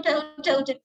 udah.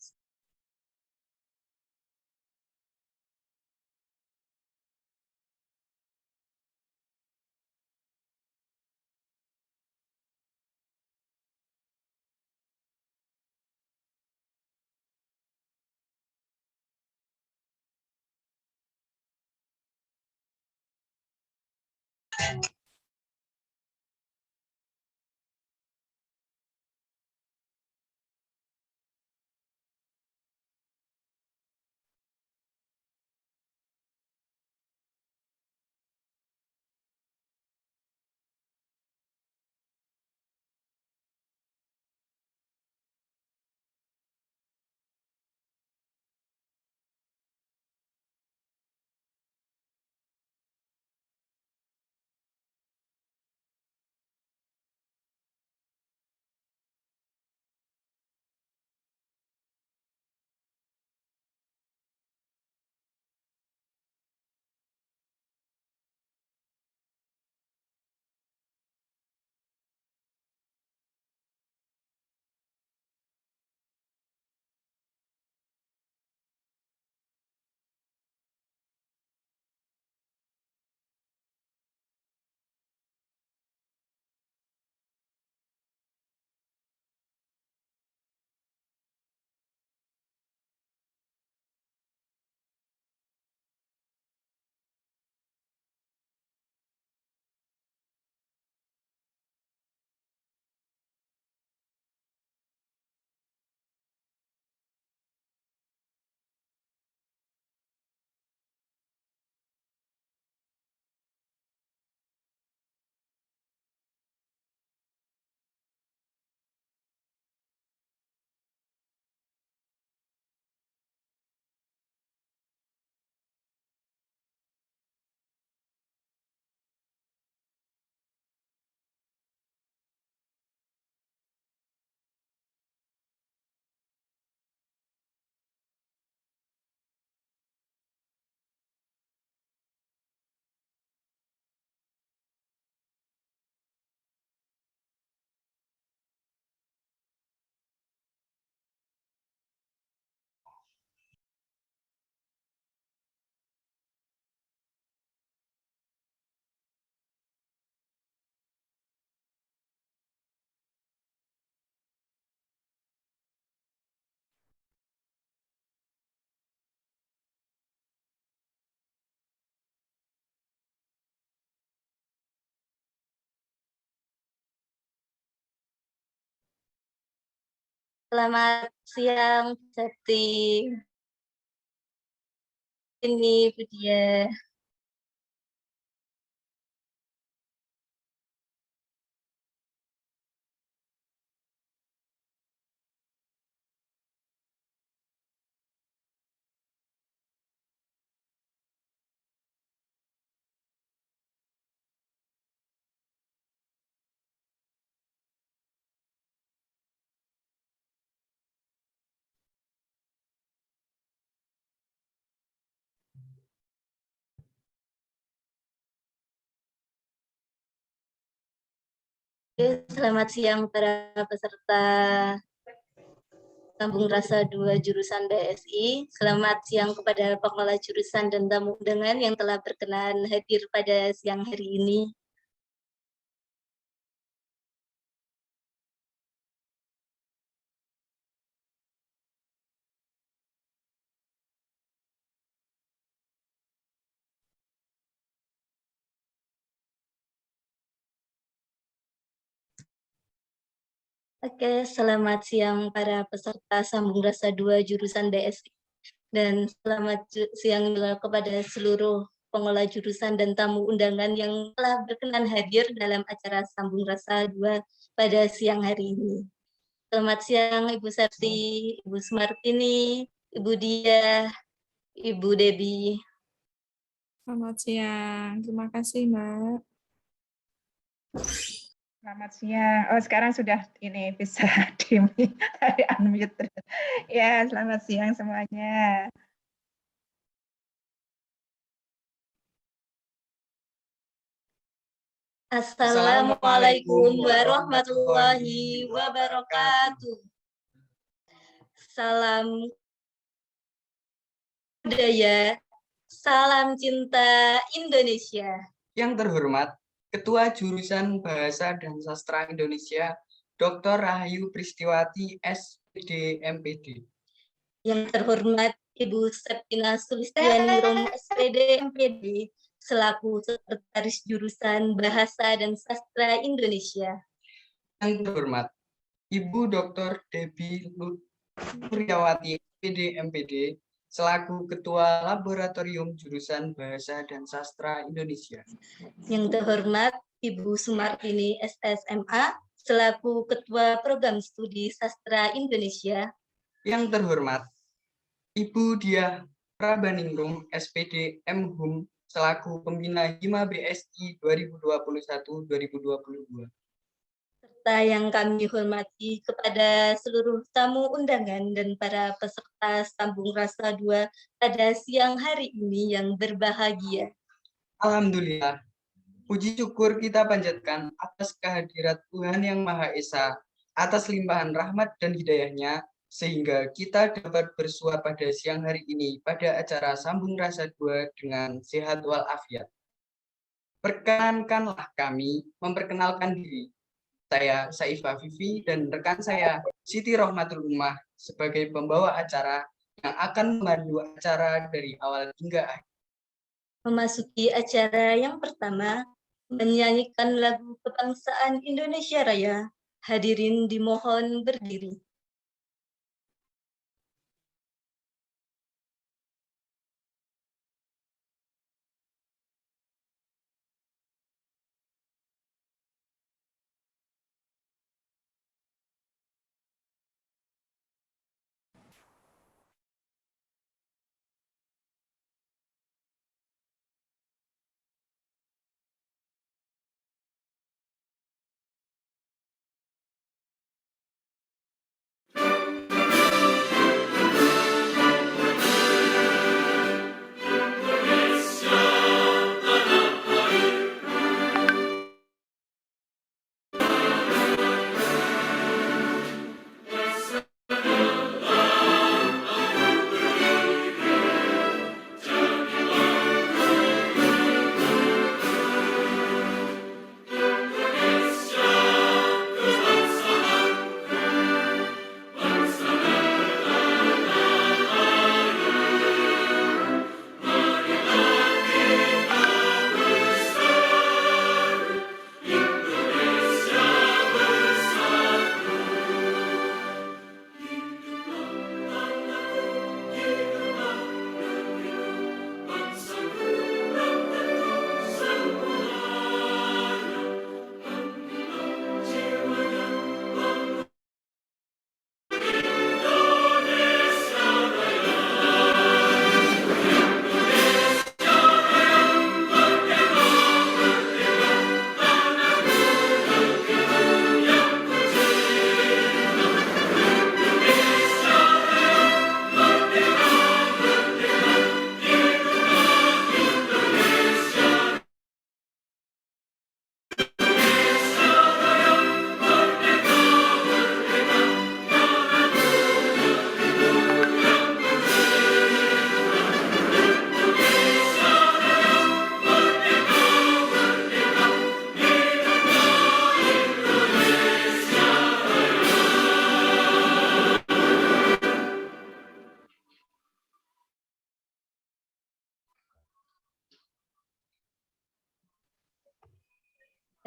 Selamat siang, Septi. Ini Budia. Selamat siang para peserta Sambung Rasa 2 jurusan BSI. Selamat siang kepada pengelola jurusan dan tamu undangan yang telah berkenan hadir pada siang hari ini. Oke, selamat siang para peserta Sambung Rasa 2 jurusan BSI. Dan selamat siang juga kepada seluruh pengelola jurusan dan tamu undangan yang telah berkenan hadir dalam acara Sambung Rasa 2 pada siang hari ini. Selamat siang Ibu Septi, Ibu Sumartini, Ibu Dia, Ibu Debbie. Selamat siang, terima kasih Mbak. Selamat siang. Oh, sekarang sudah ini bisa di unmute. Ya, selamat siang semuanya. Assalamualaikum warahmatullahi wabarakatuh. salam budaya, salam cinta Indonesia. Yang terhormat Ketua Jurusan Bahasa dan Sastra Indonesia, Dr. Rahayu Pristiwati, SPD, MPD. Yang terhormat Ibu Septina Sulistiani Romo, SPD, MPD, selaku Sekretaris Jurusan Bahasa dan Sastra Indonesia. Yang terhormat Ibu Dr. Debbie Nuryawati, SPD, MPD, selaku Ketua Laboratorium Jurusan Bahasa dan Sastra Indonesia. Yang terhormat Ibu Sumartini, SSMA, selaku Ketua Program Studi Sastra Indonesia. Yang terhormat Ibu Diah Prabaningrum, SPD, MHUM, selaku Pembina Hima BSI 2021-2022. Serta yang kami hormati kepada seluruh tamu undangan dan para peserta Sambung Rasa 2 pada siang hari ini yang berbahagia. Alhamdulillah, puji syukur kita panjatkan atas kehadirat Tuhan Yang Maha Esa, atas limpahan rahmat dan hidayahnya, sehingga kita dapat bersua pada siang hari ini pada acara Sambung Rasa 2 dengan sehat walafiat. Perkenankanlah kami memperkenalkan diri. Saya Saifah Vivi dan rekan saya Siti Rohmatul Ummah sebagai pembawa acara yang akan memandu acara dari awal hingga akhir. Memasuki acara yang pertama, menyanyikan lagu kebangsaan Indonesia Raya. Hadirin dimohon berdiri.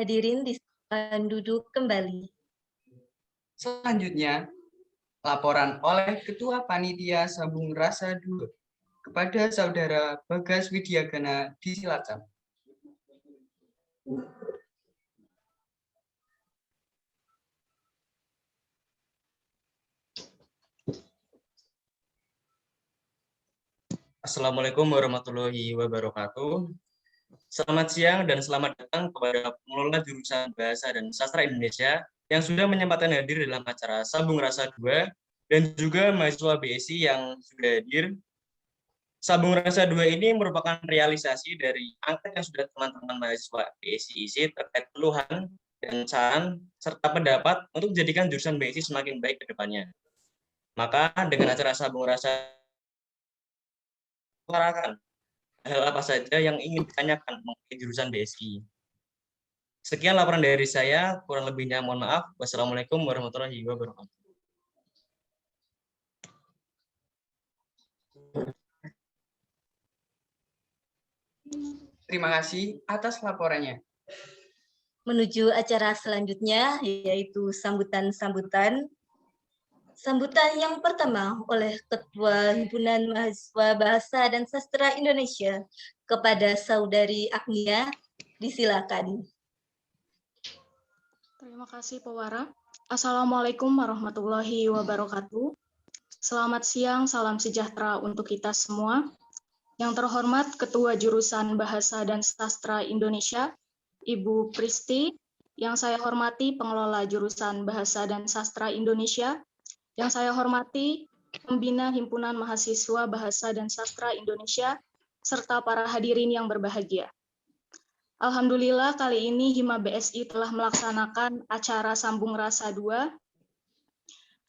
Hadirin disilakan duduk kembali. Selanjutnya, laporan oleh Ketua Panitia Sambung Rasa 2 kepada Saudara Bagas Widyagana di Cilacap. Assalamualaikum warahmatullahi wabarakatuh. Selamat siang dan selamat datang kepada pengelola jurusan Bahasa dan Sastra Indonesia yang sudah menyempatkan hadir dalam acara Sambung Rasa 2 dan juga mahasiswa BSI yang sudah hadir. Sambung Rasa 2 ini merupakan realisasi dari angket yang sudah teman-teman mahasiswa BSI isi terkait keluhan dan saran serta pendapat untuk menjadikan jurusan BSI semakin baik ke depannya. Maka dengan acara sambung rasa utarakan hal apa saja yang ingin ditanyakan mengenai jurusan BSI. Sekian laporan dari saya, kurang lebihnya mohon maaf. Wassalamualaikum warahmatullahi wabarakatuh. Terima kasih atas laporannya. Menuju acara selanjutnya, yaitu sambutan-sambutan. Sambutan yang pertama oleh Ketua Himpunan Mahasiswa Bahasa dan Sastra Indonesia kepada Saudari Agnia, disilakan. Terima kasih, Pewara. Assalamualaikum warahmatullahi wabarakatuh. Selamat siang, salam sejahtera untuk kita semua. Yang terhormat Ketua Jurusan Bahasa dan Sastra Indonesia, Ibu Pristi. Yang saya hormati Pengelola Jurusan Bahasa dan Sastra Indonesia. Yang saya hormati Pembina Himpunan Mahasiswa Bahasa dan Sastra Indonesia, serta para hadirin yang berbahagia. Alhamdulillah kali ini Hima BSI telah melaksanakan acara Sambung Rasa 2.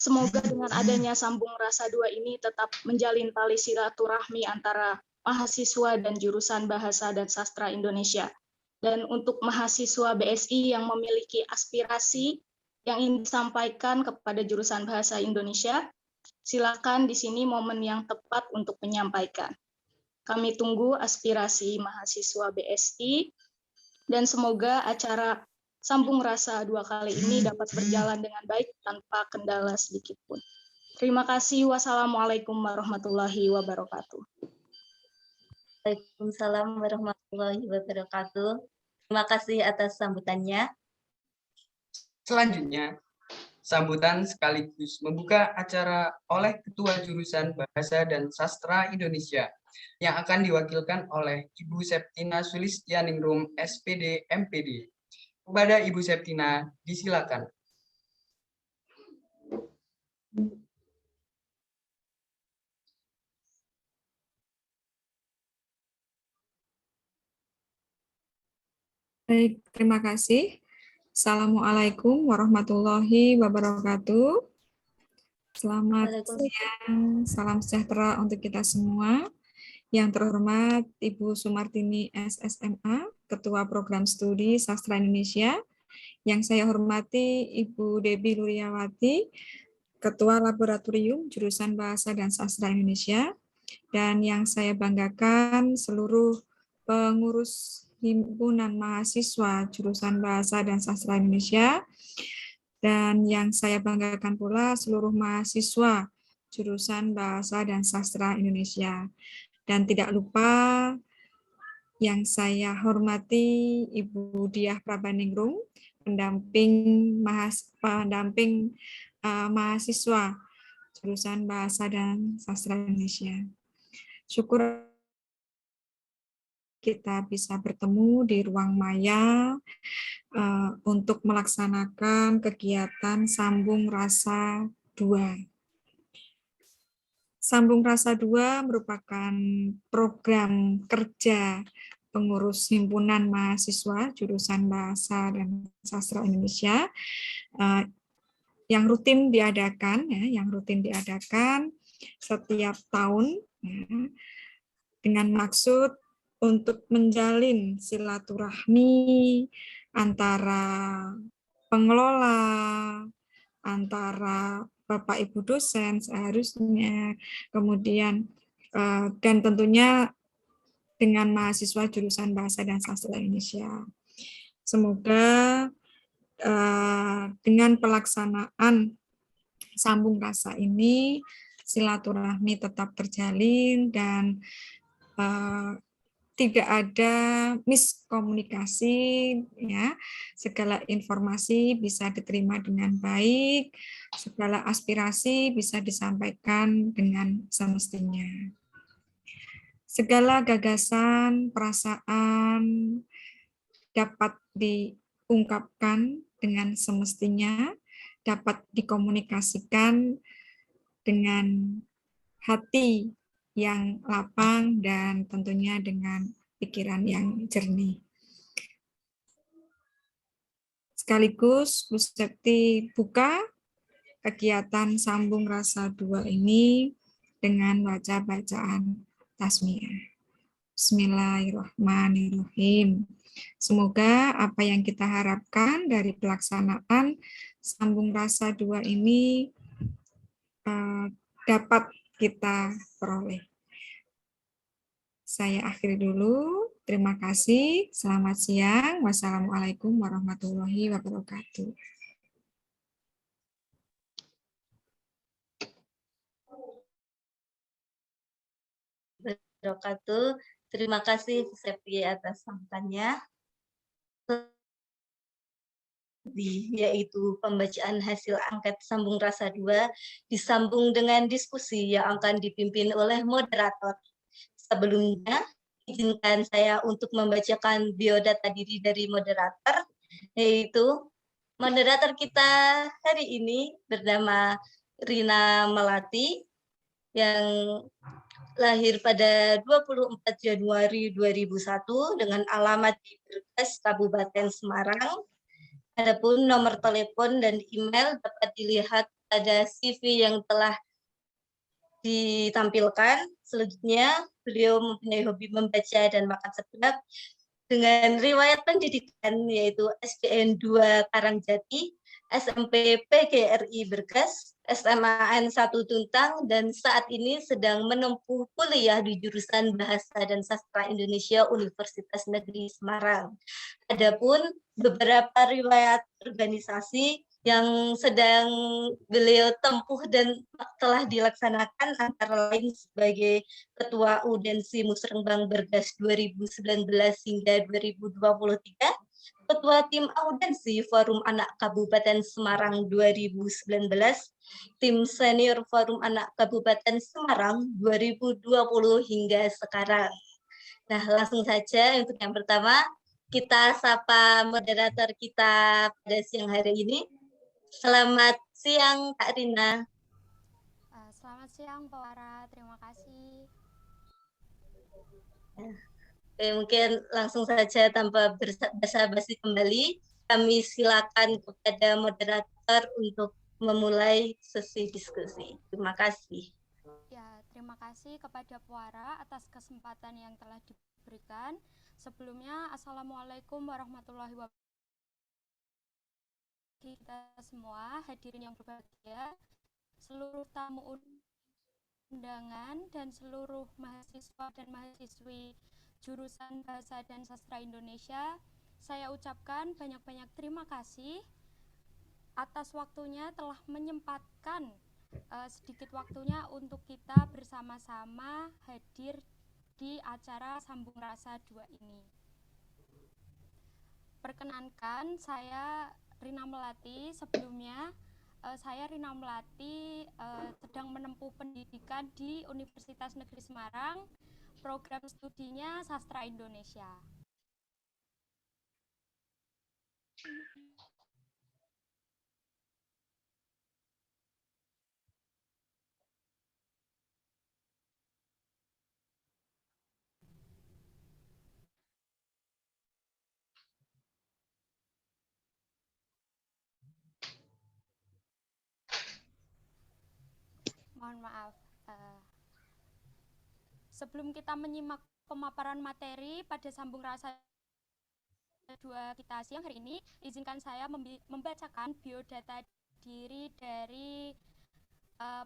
Semoga dengan adanya Sambung Rasa 2 ini tetap menjalin tali silaturahmi antara mahasiswa dan jurusan Bahasa dan Sastra Indonesia. Dan untuk mahasiswa BSI yang memiliki aspirasi yang ingin disampaikan kepada jurusan Bahasa Indonesia, silakan di sini momen yang tepat untuk menyampaikan. Kami tunggu aspirasi mahasiswa BSI, dan semoga acara Sambung Rasa 2 kali ini dapat berjalan dengan baik tanpa kendala sedikit pun. Terima kasih. Wassalamualaikum warahmatullahi wabarakatuh. Waalaikumsalam warahmatullahi wabarakatuh. Terima kasih atas sambutannya. Selanjutnya, sambutan sekaligus membuka acara oleh Ketua Jurusan Bahasa dan Sastra Indonesia yang akan diwakilkan oleh Ibu Septina Sulistianingrum, SPD, MPD. Kepada Ibu Septina, disilakan. Baik, terima kasih. Assalamualaikum warahmatullahi wabarakatuh. Selamat siang, salam sejahtera untuk kita semua. Yang terhormat Ibu Sumartini SSMA, Ketua Program Studi Sastra Indonesia. Yang saya hormati Ibu Debbie Luriawati, Ketua Laboratorium Jurusan Bahasa dan Sastra Indonesia. Dan yang saya banggakan seluruh pengurus Himpunan Mahasiswa Jurusan Bahasa dan Sastra Indonesia, dan yang saya banggakan pula seluruh mahasiswa Jurusan Bahasa dan Sastra Indonesia. Dan tidak lupa yang saya hormati Ibu Diah Prabaningrum, pendamping mahasiswa Jurusan Bahasa dan Sastra Indonesia. Syukur kita bisa bertemu di ruang maya untuk melaksanakan kegiatan Sambung Rasa 2. Sambung Rasa 2 merupakan program kerja pengurus Himpunan Mahasiswa Jurusan Bahasa dan Sastra Indonesia yang rutin diadakan setiap tahun dengan maksud untuk menjalin silaturahmi antara pengelola, antara Bapak Ibu dosen seharusnya, kemudian dan tentunya dengan mahasiswa jurusan Bahasa dan Sastra Indonesia. Semoga dengan pelaksanaan Sambung Rasa ini silaturahmi tetap terjalin dan tidak ada miskomunikasi, ya. Segala informasi bisa diterima dengan baik, segala aspirasi bisa disampaikan dengan semestinya. Segala gagasan, perasaan dapat diungkapkan dengan semestinya, dapat dikomunikasikan dengan hati yang lapang dan tentunya dengan pikiran yang jernih. Sekaligus Bu Septi buka kegiatan Sambung Rasa 2 ini dengan baca bacaan tasmiyah. Bismillahirrahmanirrahim. Semoga apa yang kita harapkan dari pelaksanaan Sambung Rasa 2 ini dapat kita peroleh. Saya akhiri dulu. Terima kasih. Selamat siang. Wassalamualaikum warahmatullahi wabarakatuh. Wabarakatuh. Terima kasih Septi atas sambutannya. Yaitu pembacaan hasil angket Sambung Rasa 2 disambung dengan diskusi yang akan dipimpin oleh moderator. Sebelumnya, izinkan saya untuk membacakan biodata diri dari moderator, yaitu moderator kita hari ini bernama Rina Melati, yang lahir pada 24 Januari 2001 dengan alamat di Berkas, Kabupaten Semarang. Adapun nomor telepon dan email dapat dilihat pada CV yang telah ditampilkan. Selanjutnya, beliau mempunyai hobi membaca dan makan sedap dengan riwayat pendidikan yaitu SDN 2 Karangjati, SMP PGRI Berkas, SMAN 1 Tuntang, dan saat ini sedang menempuh kuliah di jurusan Bahasa dan Sastra Indonesia Universitas Negeri Semarang. Adapun beberapa riwayat organisasi yang sedang beliau tempuh dan telah dilaksanakan antara lain sebagai Ketua Udensi Musrengbang Bergas 2019 hingga 2023, Ketua Tim Audensi Forum Anak Kabupaten Semarang 2019, Tim Senior Forum Anak Kabupaten Semarang 2020 hingga sekarang. Nah, langsung saja untuk yang pertama, kita sapa moderator kita pada siang hari ini. Selamat siang, Kak Rina. Selamat siang, Pak Wara. Terima kasih. Oke, mungkin langsung saja tanpa basa-basi kembali, kami silakan kepada moderator untuk memulai sesi diskusi. Terima kasih. Ya, terima kasih kepada Pak Wara atas kesempatan yang telah diberikan. Sebelumnya, Assalamualaikum warahmatullahi wabarakatuh. Kita semua hadirin yang berbahagia, seluruh tamu undangan dan seluruh mahasiswa dan mahasiswi jurusan Bahasa dan Sastra Indonesia, saya ucapkan banyak-banyak terima kasih atas waktunya telah menyempatkan sedikit waktunya untuk kita bersama-sama hadir di acara Sambung Rasa 2 ini. Perkenankan, saya Rina Melati. Sebelumnya, saya Rina Melati sedang menempuh pendidikan di Universitas Negeri Semarang, program studinya Sastra Indonesia. Mohon maaf. Sebelum kita menyimak pemaparan materi pada Sambung Rasa 2 kita siang hari ini, izinkan saya membacakan biodata diri dari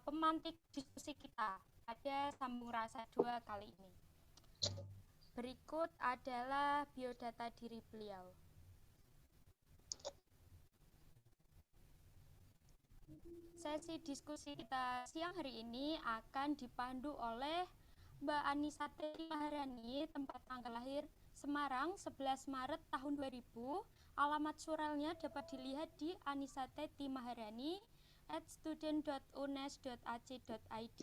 pemantik diskusi kita pada Sambung Rasa 2 kali ini. Berikut adalah biodata diri beliau. Sesi diskusi kita siang hari ini akan dipandu oleh Mbak Anisate Maharani, tempat tanggal lahir Semarang 11 Maret tahun 2000. Alamat surelnya dapat dilihat di anisate.maharani@student.unes.ac.id,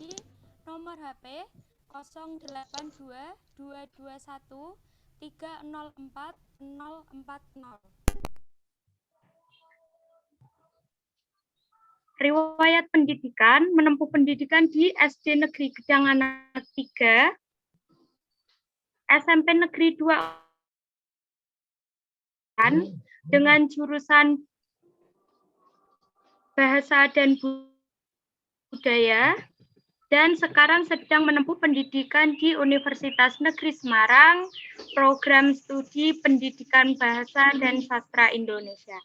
nomor HP 082221304040. Riwayat pendidikan, menempuh pendidikan di SD Negeri Gedang Anak 3, SMP Negeri 2 dengan jurusan Bahasa dan budaya, dan sekarang sedang menempuh pendidikan di Universitas Negeri Semarang, program studi pendidikan bahasa dan sastra Indonesia.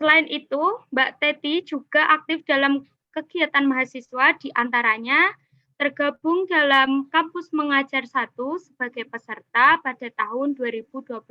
Selain itu, Mbak Teti juga aktif dalam kegiatan mahasiswa, di antaranya tergabung dalam Kampus Mengajar 1 sebagai peserta pada tahun 2021.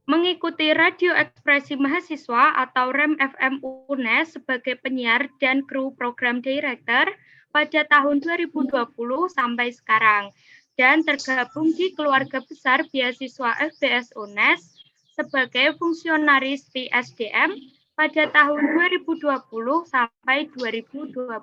Mengikuti Radio Ekspresi Mahasiswa atau REM FM UNES sebagai penyiar dan kru program director pada tahun 2020 sampai sekarang, dan tergabung di keluarga besar beasiswa FBS UNES sebagai fungsionaris di SDM pada tahun 2020 sampai 2021.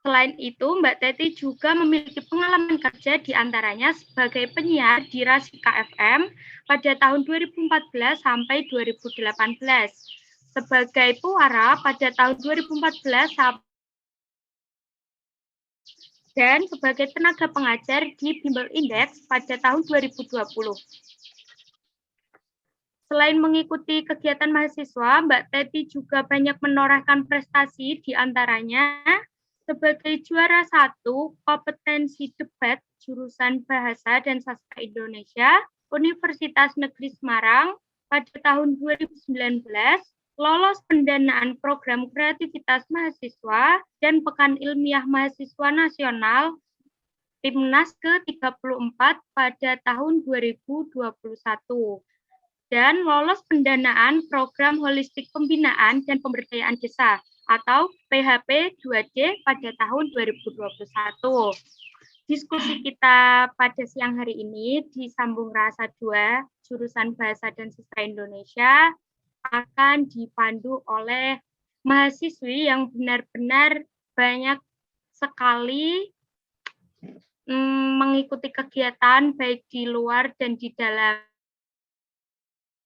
Selain itu, Mbak Teti juga memiliki pengalaman kerja di antaranya sebagai penyiar di Rasika FM pada tahun 2014 sampai 2018, sebagai puara pada tahun 2014 dan sebagai tenaga pengajar di Bimbel Index pada tahun 2020. Selain mengikuti kegiatan mahasiswa, Mbak Teti juga banyak menorehkan prestasi, di antaranya sebagai juara 1 kompetensi debat jurusan Bahasa dan Sastra Indonesia Universitas Negeri Semarang pada tahun 2019, lolos pendanaan program kreativitas mahasiswa dan Pekan Ilmiah Mahasiswa Nasional Timnas ke-34 pada tahun 2021, dan lolos pendanaan program holistik pembinaan dan pemberdayaan desa atau PHP 2D pada tahun 2021. Diskusi kita pada siang hari ini di Sambung Rasa 2, jurusan Bahasa dan Sastra Indonesia, akan dipandu oleh mahasiswi yang benar-benar banyak sekali mengikuti kegiatan baik di luar dan di dalam,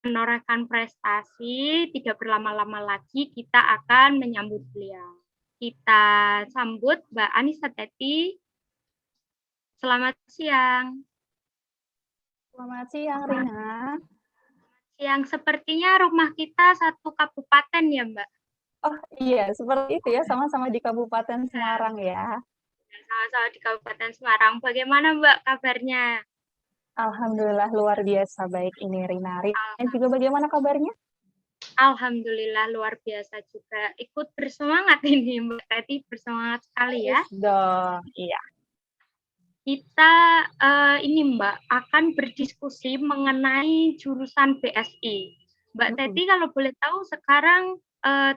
menorehkan prestasi. Tidak berlama-lama lagi, kita akan menyambut beliau. Kita sambut Mbak Anissa Teti. Selamat siang. Selamat siang, Rina. Siang, sepertinya rumah kita satu kabupaten ya, Mbak? Oh iya, seperti itu ya, sama-sama di Kabupaten Semarang ya. Sama-sama di Kabupaten Semarang. Bagaimana Mbak kabarnya? Alhamdulillah luar biasa baik ini Rina. Rina juga bagaimana kabarnya? Alhamdulillah luar biasa juga. Ikut bersemangat ini Mbak Teti, bersemangat sekali ya. Dong, iya. Kita ini Mbak akan berdiskusi mengenai jurusan BSI. Mbak Teti kalau boleh tahu sekarang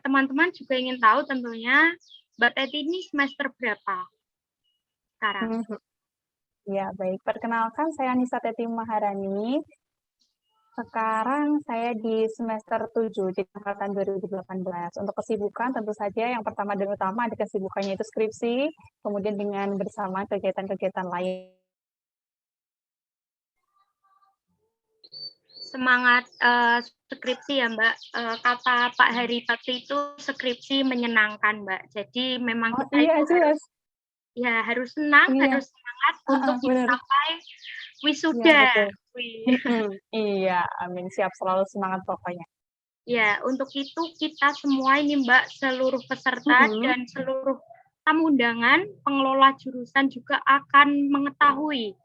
teman-teman juga ingin tahu tentunya Mbak Teti ini semester berapa sekarang? Ya, baik. Perkenalkan, saya Anissa Teti Maharani. Sekarang saya di semester 7 di angkatan 2018. Untuk kesibukan tentu saja yang pertama dan utama ada kesibukannya itu skripsi, kemudian dengan bersama kegiatan-kegiatan lain. Semangat skripsi ya Mbak. Kata Pak Heri Bakti itu skripsi menyenangkan Mbak. Jadi memang kita itu harus senang, harus semangat untuk mencapai wisuda. Iya, amin. Siap, selalu semangat pokoknya. Ya, untuk itu kita semua ini Mbak, seluruh peserta dan seluruh tamu undangan, pengelola jurusan juga akan mengetahui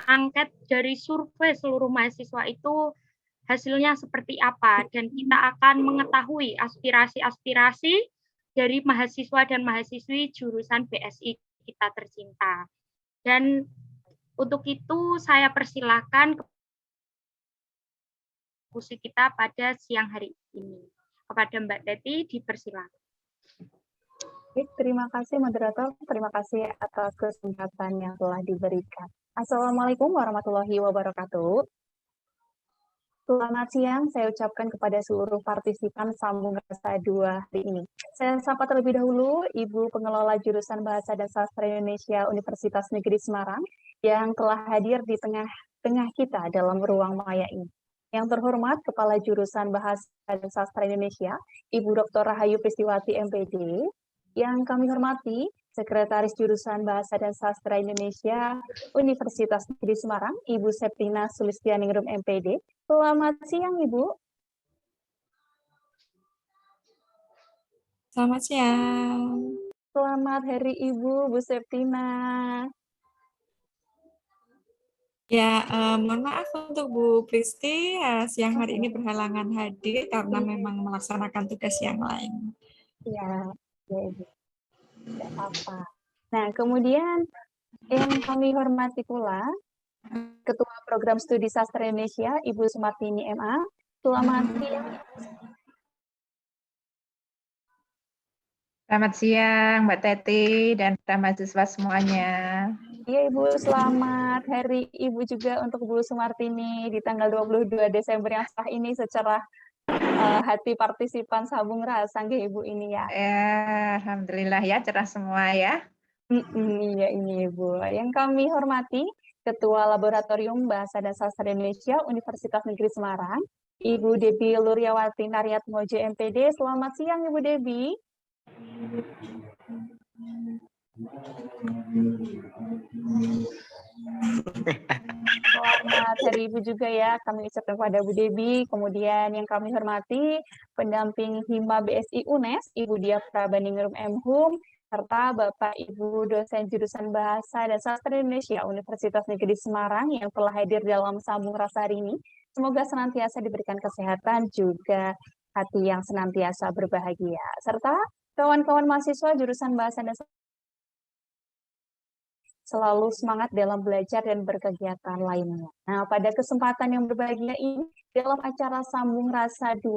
angket dari survei seluruh mahasiswa itu hasilnya seperti apa, dan kita akan mengetahui aspirasi-aspirasi dari mahasiswa dan mahasiswi jurusan BSI kita tercinta. Dan untuk itu saya persilakan diskusi kita pada siang hari ini. Kepada Mbak Teti dipersilakan. Terima kasih moderator, terima kasih atas kesempatan yang telah diberikan. Assalamualaikum warahmatullahi wabarakatuh. Selamat siang, saya ucapkan kepada seluruh partisipan Sambung Rasa 2 hari ini. Saya sapa terlebih dahulu Ibu Pengelola Jurusan Bahasa dan Sastra Indonesia Universitas Negeri Semarang yang telah hadir di tengah kita dalam ruang maya ini. Yang terhormat Kepala Jurusan Bahasa dan Sastra Indonesia, Ibu Dr. Rahayu Pristiwati MPD, yang kami hormati Sekretaris Jurusan Bahasa dan Sastra Indonesia Universitas Negeri Semarang, Ibu Septina Sulistianingrum MPD. Selamat siang, Ibu. Selamat siang. Selamat Hari Ibu, Bu Septina. Ya, mohon maaf untuk Bu Pristi, siang hari ini berhalangan hadir karena memang melaksanakan tugas yang lain. Ya, ya Ibu. Tidak apa-apa. Nah, kemudian yang kami hormati pula, Ketua Program Studi Sastra Indonesia, Ibu Sumartini MA. Selamat siang. Selamat siang Mbak Teti dan para mahasiswa semuanya. Iya Ibu, selamat Hari Ibu juga untuk Bu Sumartini di tanggal 22 Desember yang sah ini secara hati partisipan Sabung Rasa, nggih Ibu ini ya. Alhamdulillah ya, cerah semua ya. Iya ini Ibu. Yang kami hormati, Ketua Laboratorium Bahasa dan Sastra Indonesia Universitas Negeri Semarang, Ibu Debbie Luryawati Naryatmojo MPD. Selamat siang Ibu Debbie. Selamat Hari Ibu juga ya, kami ucapkan kepada Bu Debbie. Kemudian yang kami hormati, pendamping Hima BSI UNES, Ibu Dia Prabaningrum M.Hum, serta Bapak Ibu dosen jurusan Bahasa dan Sastra Indonesia Universitas Negeri Semarang yang telah hadir dalam sambung rasa hari ini. Semoga senantiasa diberikan kesehatan juga hati yang senantiasa berbahagia. Serta kawan-kawan mahasiswa jurusan Bahasa dan selalu semangat dalam belajar dan berkegiatan lainnya. Nah, pada kesempatan yang berbahagia ini, dalam acara Sambung Rasa 2,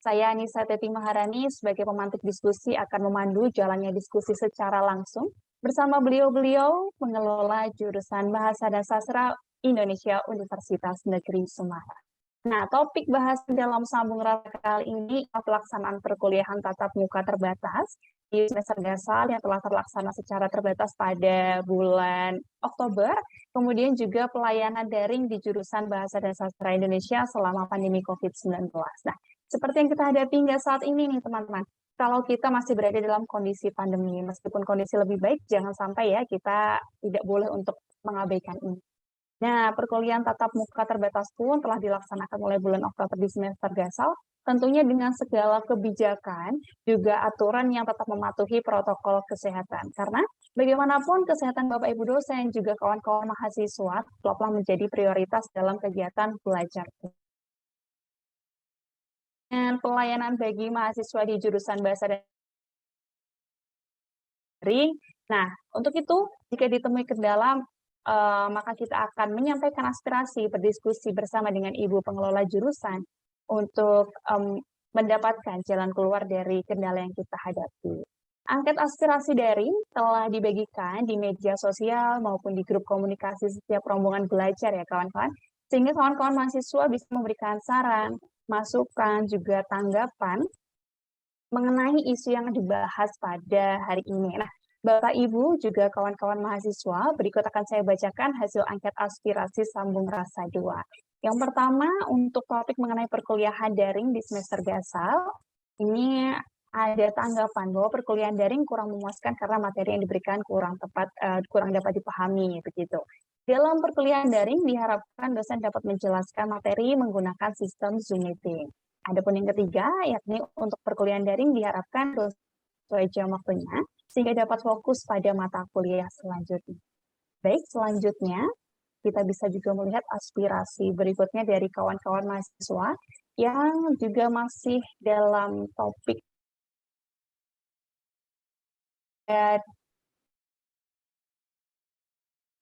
saya Anissa Teti Maharani sebagai pemantik diskusi akan memandu jalannya diskusi secara langsung bersama beliau-beliau pengelola jurusan Bahasa dan Sastra Indonesia Universitas Negeri Semarang. Nah, topik bahasan dalam Sambung Rasa kali ini pelaksanaan perkuliahan tatap muka terbatas di semester gasal yang telah terlaksana secara terbatas pada bulan Oktober, kemudian juga pelayanan daring di jurusan Bahasa dan Sastra Indonesia selama pandemi COVID-19. Nah, seperti yang kita hadapi hingga saat ini nih teman-teman, kalau kita masih berada dalam kondisi pandemi, meskipun kondisi lebih baik, jangan sampai ya kita tidak boleh untuk mengabaikan ini. Nah, perkuliahan tatap muka terbatas pun telah dilaksanakan mulai bulan Oktober di semester gasal, tentunya dengan segala kebijakan, juga aturan yang tetap mematuhi protokol kesehatan. Karena bagaimanapun kesehatan Bapak Ibu dosen, juga kawan-kawan mahasiswa, telah menjadi prioritas dalam kegiatan belajar. Dan pelayanan bagi mahasiswa di jurusan Bahasa dan daring. Nah, untuk itu, jika ditemui kendala, maka kita akan menyampaikan aspirasi, berdiskusi bersama dengan Ibu pengelola jurusan untuk mendapatkan jalan keluar dari kendala yang kita hadapi. Angket aspirasi daring telah dibagikan di media sosial maupun di grup komunikasi setiap rombongan belajar ya kawan-kawan, sehingga kawan-kawan mahasiswa bisa memberikan saran, masukan, juga tanggapan mengenai isu yang dibahas pada hari ini. Nah, Bapak Ibu juga kawan-kawan mahasiswa, berikut akan saya bacakan hasil angket aspirasi Sambung Rasa 2. Yang pertama, untuk topik mengenai perkuliahan daring di semester gasal, ini ada tanggapan bahwa perkuliahan daring kurang memuaskan karena materi yang diberikan kurang tepat, kurang dapat dipahami, begitu. Dalam perkuliahan daring diharapkan dosen dapat menjelaskan materi menggunakan sistem Zoom meeting. Adapun yang ketiga, yakni untuk perkuliahan daring diharapkan sesuai jam waktunya, sehingga dapat fokus pada mata kuliah selanjutnya. Baik, selanjutnya kita bisa juga melihat aspirasi berikutnya dari kawan-kawan mahasiswa yang juga masih dalam topik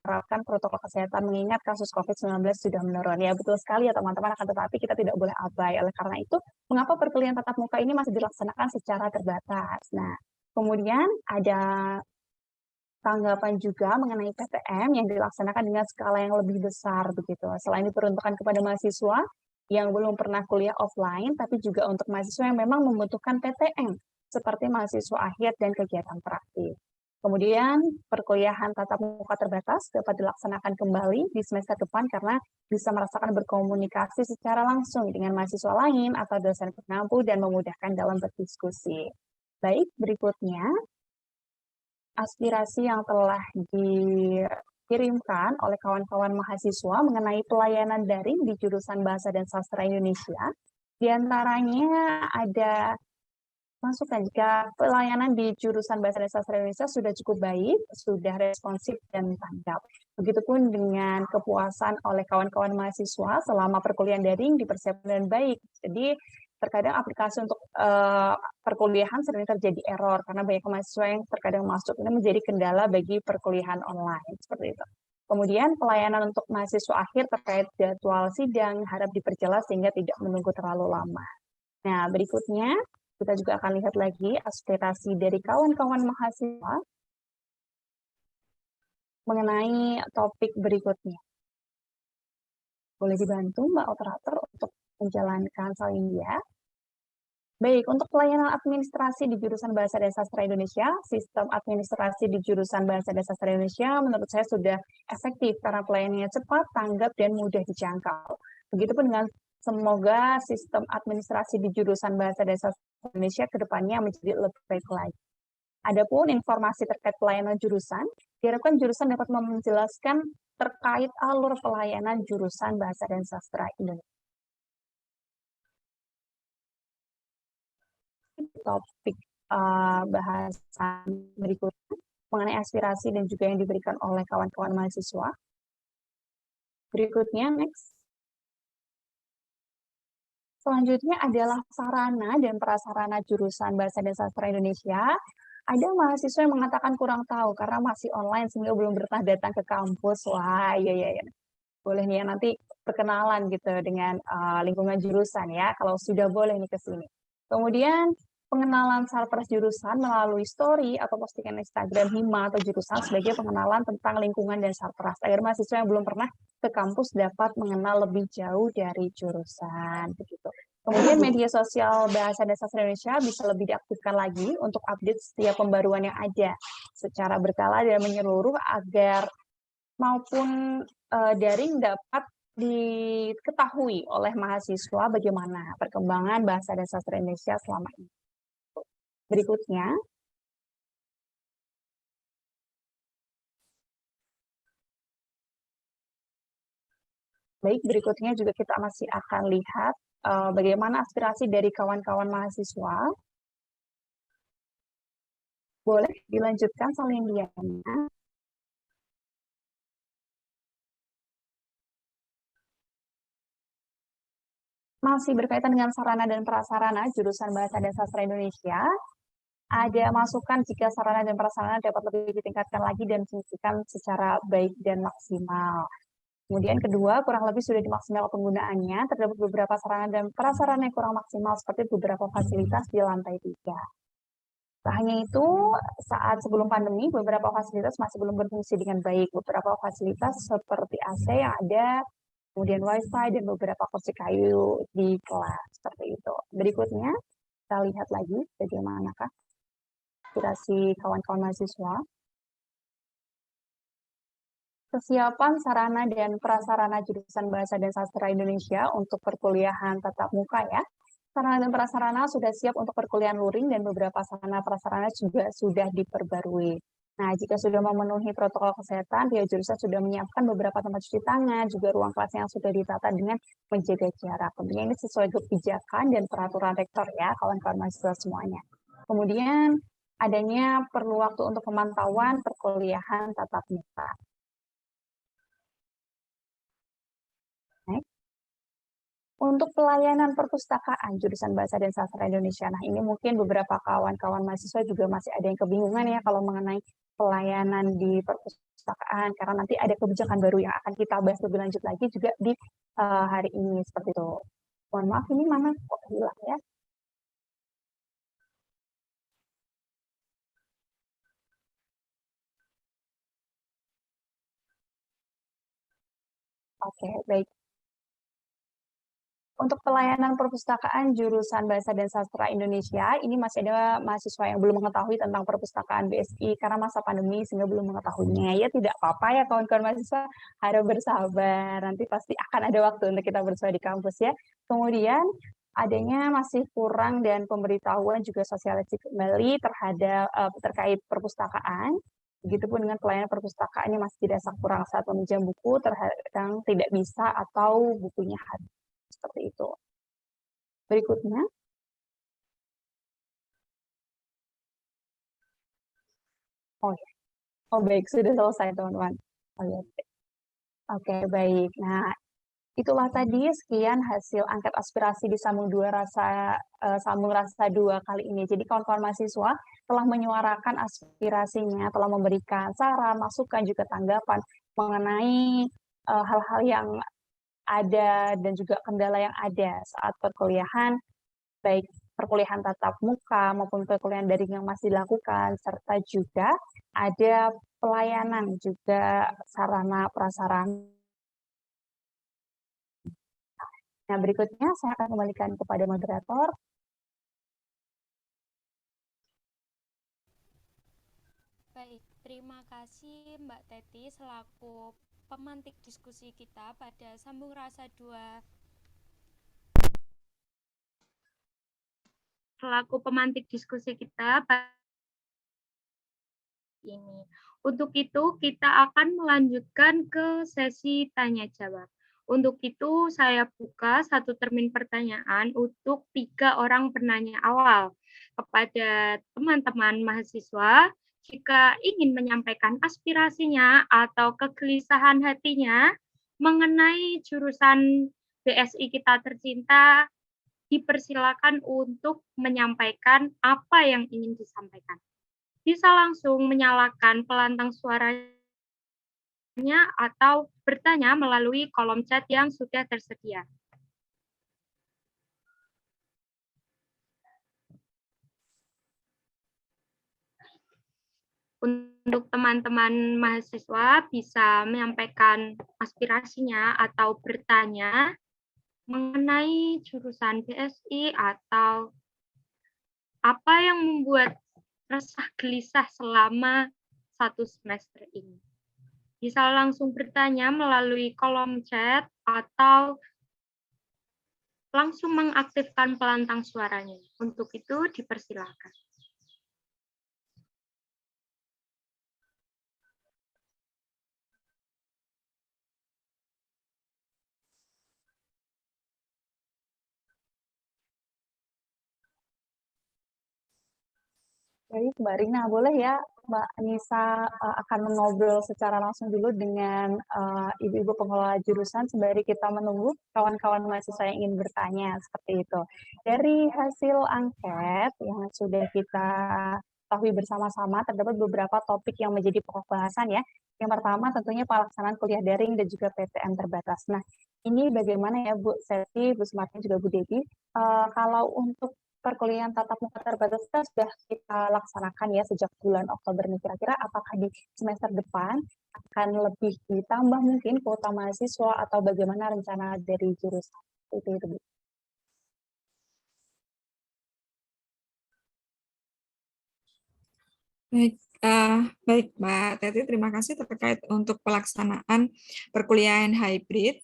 menerapkan protokol kesehatan mengingat kasus COVID-19 sudah menurun. Ya, betul sekali ya teman-teman, akan tetapi kita tidak boleh abai. Oleh karena itu, mengapa perkuliahan tatap muka ini masih dilaksanakan secara terbatas? Nah, kemudian ada tanggapan juga mengenai PTM yang dilaksanakan dengan skala yang lebih besar begitu. Selain diperuntukkan kepada mahasiswa yang belum pernah kuliah offline, tapi juga untuk mahasiswa yang memang membutuhkan PTM seperti mahasiswa akhir dan kegiatan praktik. Kemudian perkuliahan tatap muka terbatas dapat dilaksanakan kembali di semester depan karena bisa merasakan berkomunikasi secara langsung dengan mahasiswa lain atau dosen pengampu dan memudahkan dalam berdiskusi. Baik, berikutnya aspirasi yang telah dikirimkan oleh kawan-kawan mahasiswa mengenai pelayanan daring di jurusan Bahasa dan Sastra Indonesia. Di antaranya ada Masukkan jika pelayanan di jurusan Bahasa dan Sastra Indonesia sudah cukup baik, sudah responsif dan tanggap. Begitupun dengan kepuasan oleh kawan-kawan mahasiswa selama perkuliahan daring dipersiapkan dengan baik. Jadi terkadang aplikasi untuk perkuliahan sering terjadi error karena banyak mahasiswa yang terkadang masuk ini menjadi kendala bagi perkuliahan online seperti itu. Kemudian pelayanan untuk mahasiswa akhir terkait jadwal sidang harap diperjelas sehingga tidak menunggu terlalu lama. Nah, berikutnya kita juga akan lihat lagi aspirasi dari kawan-kawan mahasiswa mengenai topik berikutnya. Boleh dibantu Mbak Operator untuk menjalankan salindia. Baik, untuk pelayanan administrasi di jurusan Bahasa dan Sastra Indonesia, sistem administrasi di jurusan Bahasa dan Sastra Indonesia menurut saya sudah efektif karena pelayanannya cepat, tanggap, dan mudah dijangkau. Begitupun dengan semoga sistem administrasi di jurusan Bahasa dan Sastra Indonesia ke depannya menjadi lebih baik lagi. Adapun informasi terkait pelayanan jurusan, diharapkan jurusan dapat menjelaskan terkait alur pelayanan jurusan Bahasa dan Sastra Indonesia. Topik bahasan berikutnya mengenai aspirasi dan juga yang diberikan oleh kawan-kawan mahasiswa. Berikutnya, next. Selanjutnya adalah sarana dan prasarana jurusan Bahasa dan Sastra Indonesia. Ada mahasiswa yang mengatakan kurang tahu karena masih online sehingga belum datang ke kampus. Wah, iya. Boleh nih ya nanti perkenalan gitu dengan lingkungan jurusan ya, kalau sudah boleh nih ke sini. Kemudian pengenalan sarpras jurusan melalui story atau postingan Instagram Hima atau jurusan sebagai pengenalan tentang lingkungan dan sarpras agar mahasiswa yang belum pernah ke kampus dapat mengenal lebih jauh dari jurusan begitu. Kemudian media sosial Bahasa dan Sastra Indonesia bisa lebih diaktifkan lagi untuk update setiap pembaruan yang ada secara berkala dan menyeluruh agar maupun daring dapat diketahui oleh mahasiswa bagaimana perkembangan Bahasa dan Sastra Indonesia selama ini. Berikutnya, berikutnya juga kita masih akan lihat bagaimana aspirasi dari kawan-kawan mahasiswa. Boleh dilanjutkan salindianya. Masih berkaitan dengan sarana dan prasarana jurusan Bahasa dan Sastra Indonesia, ada masukan jika sarana dan prasarana dapat lebih ditingkatkan lagi dan difungsikan secara baik dan maksimal. Kemudian kedua, kurang lebih sudah dimaksimalkan penggunaannya, terdapat beberapa sarana dan prasarana yang kurang maksimal seperti beberapa fasilitas di lantai 3. Tak hanya itu, saat sebelum pandemi, beberapa fasilitas masih belum berfungsi dengan baik. Beberapa fasilitas seperti AC yang ada, kemudian WiFi, dan beberapa kursi kayu di kelas. Seperti itu. Berikutnya, kita lihat lagi bagaimanakah aspirasi kawan-kawan mahasiswa. Kesiapan sarana dan prasarana jurusan Bahasa dan Sastra Indonesia untuk perkuliahan tatap muka ya. Sarana dan prasarana sudah siap untuk perkuliahan luring dan beberapa sarana prasarana juga sudah diperbarui. Nah, jika sudah memenuhi protokol kesehatan, pihak jurusan sudah menyiapkan beberapa tempat cuci tangan, juga ruang kelas yang sudah ditata dengan menjaga jarak. Tentunya ini sesuai kebijakan dan peraturan rektor ya, kawan-kawan mahasiswa semuanya. Kemudian, adanya perlu waktu untuk pemantauan perkuliahan tatap muka. Untuk pelayanan perpustakaan jurusan Bahasa dan Sastra Indonesia, nah ini mungkin beberapa kawan-kawan mahasiswa juga masih ada yang kebingungan ya kalau mengenai pelayanan di perpustakaan, karena nanti ada kebijakan baru yang akan kita bahas lebih lanjut lagi juga di hari ini, seperti itu. Mohon maaf, ini mana kok hilang ya? Oke, baik. Untuk pelayanan perpustakaan jurusan Bahasa dan Sastra Indonesia, ini masih ada mahasiswa yang belum mengetahui tentang perpustakaan BSI karena masa pandemi sehingga belum mengetahuinya. Ya tidak apa-apa ya kawan-kawan mahasiswa, harap bersabar. Nanti pasti akan ada waktu untuk kita bersua di kampus ya. Kemudian adanya masih kurang dan pemberitahuan juga sosialisasi kembali terkait perpustakaan. Begitupun dengan pelayanan perpustakaan ini masih dirasa kurang saat meminjam buku, terkadang tidak bisa atau bukunya habis. Seperti itu. Berikutnya, Oh ya, oh baik, sudah selesai teman-teman. Oh ya, oke baik. Nah, itulah tadi sekian hasil angket aspirasi di Sambung Rasa 2 kali ini. Jadi kawan-kawan mahasiswa telah menyuarakan aspirasinya, telah memberikan saran, masukan, juga tanggapan mengenai hal-hal yang ada dan juga kendala yang ada saat perkuliahan, baik perkuliahan tatap muka maupun perkuliahan daring yang masih dilakukan, serta juga ada pelayanan juga sarana prasarana. Nah, berikutnya saya akan kembalikan kepada moderator. Baik, terima kasih Mbak Teti selaku pemantik diskusi kita pada Sambung Rasa 2. Selaku pemantik diskusi kita ini. Untuk itu, kita akan melanjutkan ke sesi tanya jawab. Untuk itu, saya buka satu termin pertanyaan untuk 3 orang penanya awal. Kepada teman-teman mahasiswa, jika ingin menyampaikan aspirasinya atau kegelisahan hatinya mengenai jurusan BSI kita tercinta, dipersilakan untuk menyampaikan apa yang ingin disampaikan. Bisa langsung menyalakan pelantang suaranya atau bertanya melalui kolom chat yang sudah tersedia. Untuk teman-teman mahasiswa bisa menyampaikan aspirasinya atau bertanya mengenai jurusan BSI atau apa yang membuat resah gelisah selama 1 semester ini. Bisa langsung bertanya melalui kolom chat atau langsung mengaktifkan pelantang suaranya. Untuk itu dipersilakan. Baik, Mbak Rina, boleh ya Mbak Nisa akan mengobrol secara langsung dulu dengan ibu-ibu pengelola jurusan sembari kita menunggu kawan-kawan mahasiswa yang ingin bertanya seperti itu. Dari hasil angket yang sudah kita ketahui bersama-sama, terdapat beberapa topik yang menjadi pokok bahasan ya. Yang pertama tentunya pelaksanaan kuliah daring dan juga PTM terbatas. Nah, ini bagaimana ya Bu Seti, Bu Sumartin, juga Bu Devi, kalau untuk perkuliahan tatap muka terbatas sudah kita laksanakan ya sejak bulan Oktober nih. Kira-kira apakah di semester depan akan lebih ditambah mungkin kuota mahasiswa atau bagaimana rencana dari jurusan itu Bu? Baik Mbak Teti, terima kasih terkait untuk pelaksanaan perkuliahan hybrid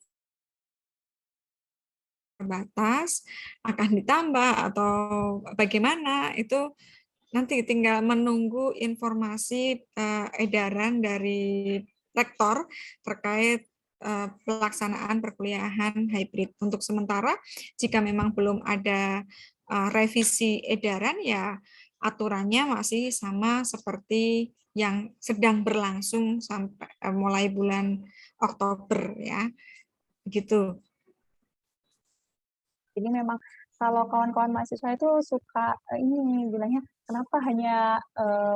terbatas akan ditambah atau bagaimana itu nanti tinggal menunggu informasi edaran dari rektor terkait pelaksanaan perkuliahan hybrid. Untuk sementara, jika memang belum ada revisi edaran, ya aturannya masih sama seperti yang sedang berlangsung sampai mulai bulan Oktober ya, begitu. Jadi memang kalau kawan-kawan mahasiswa itu suka ini bilangnya kenapa hanya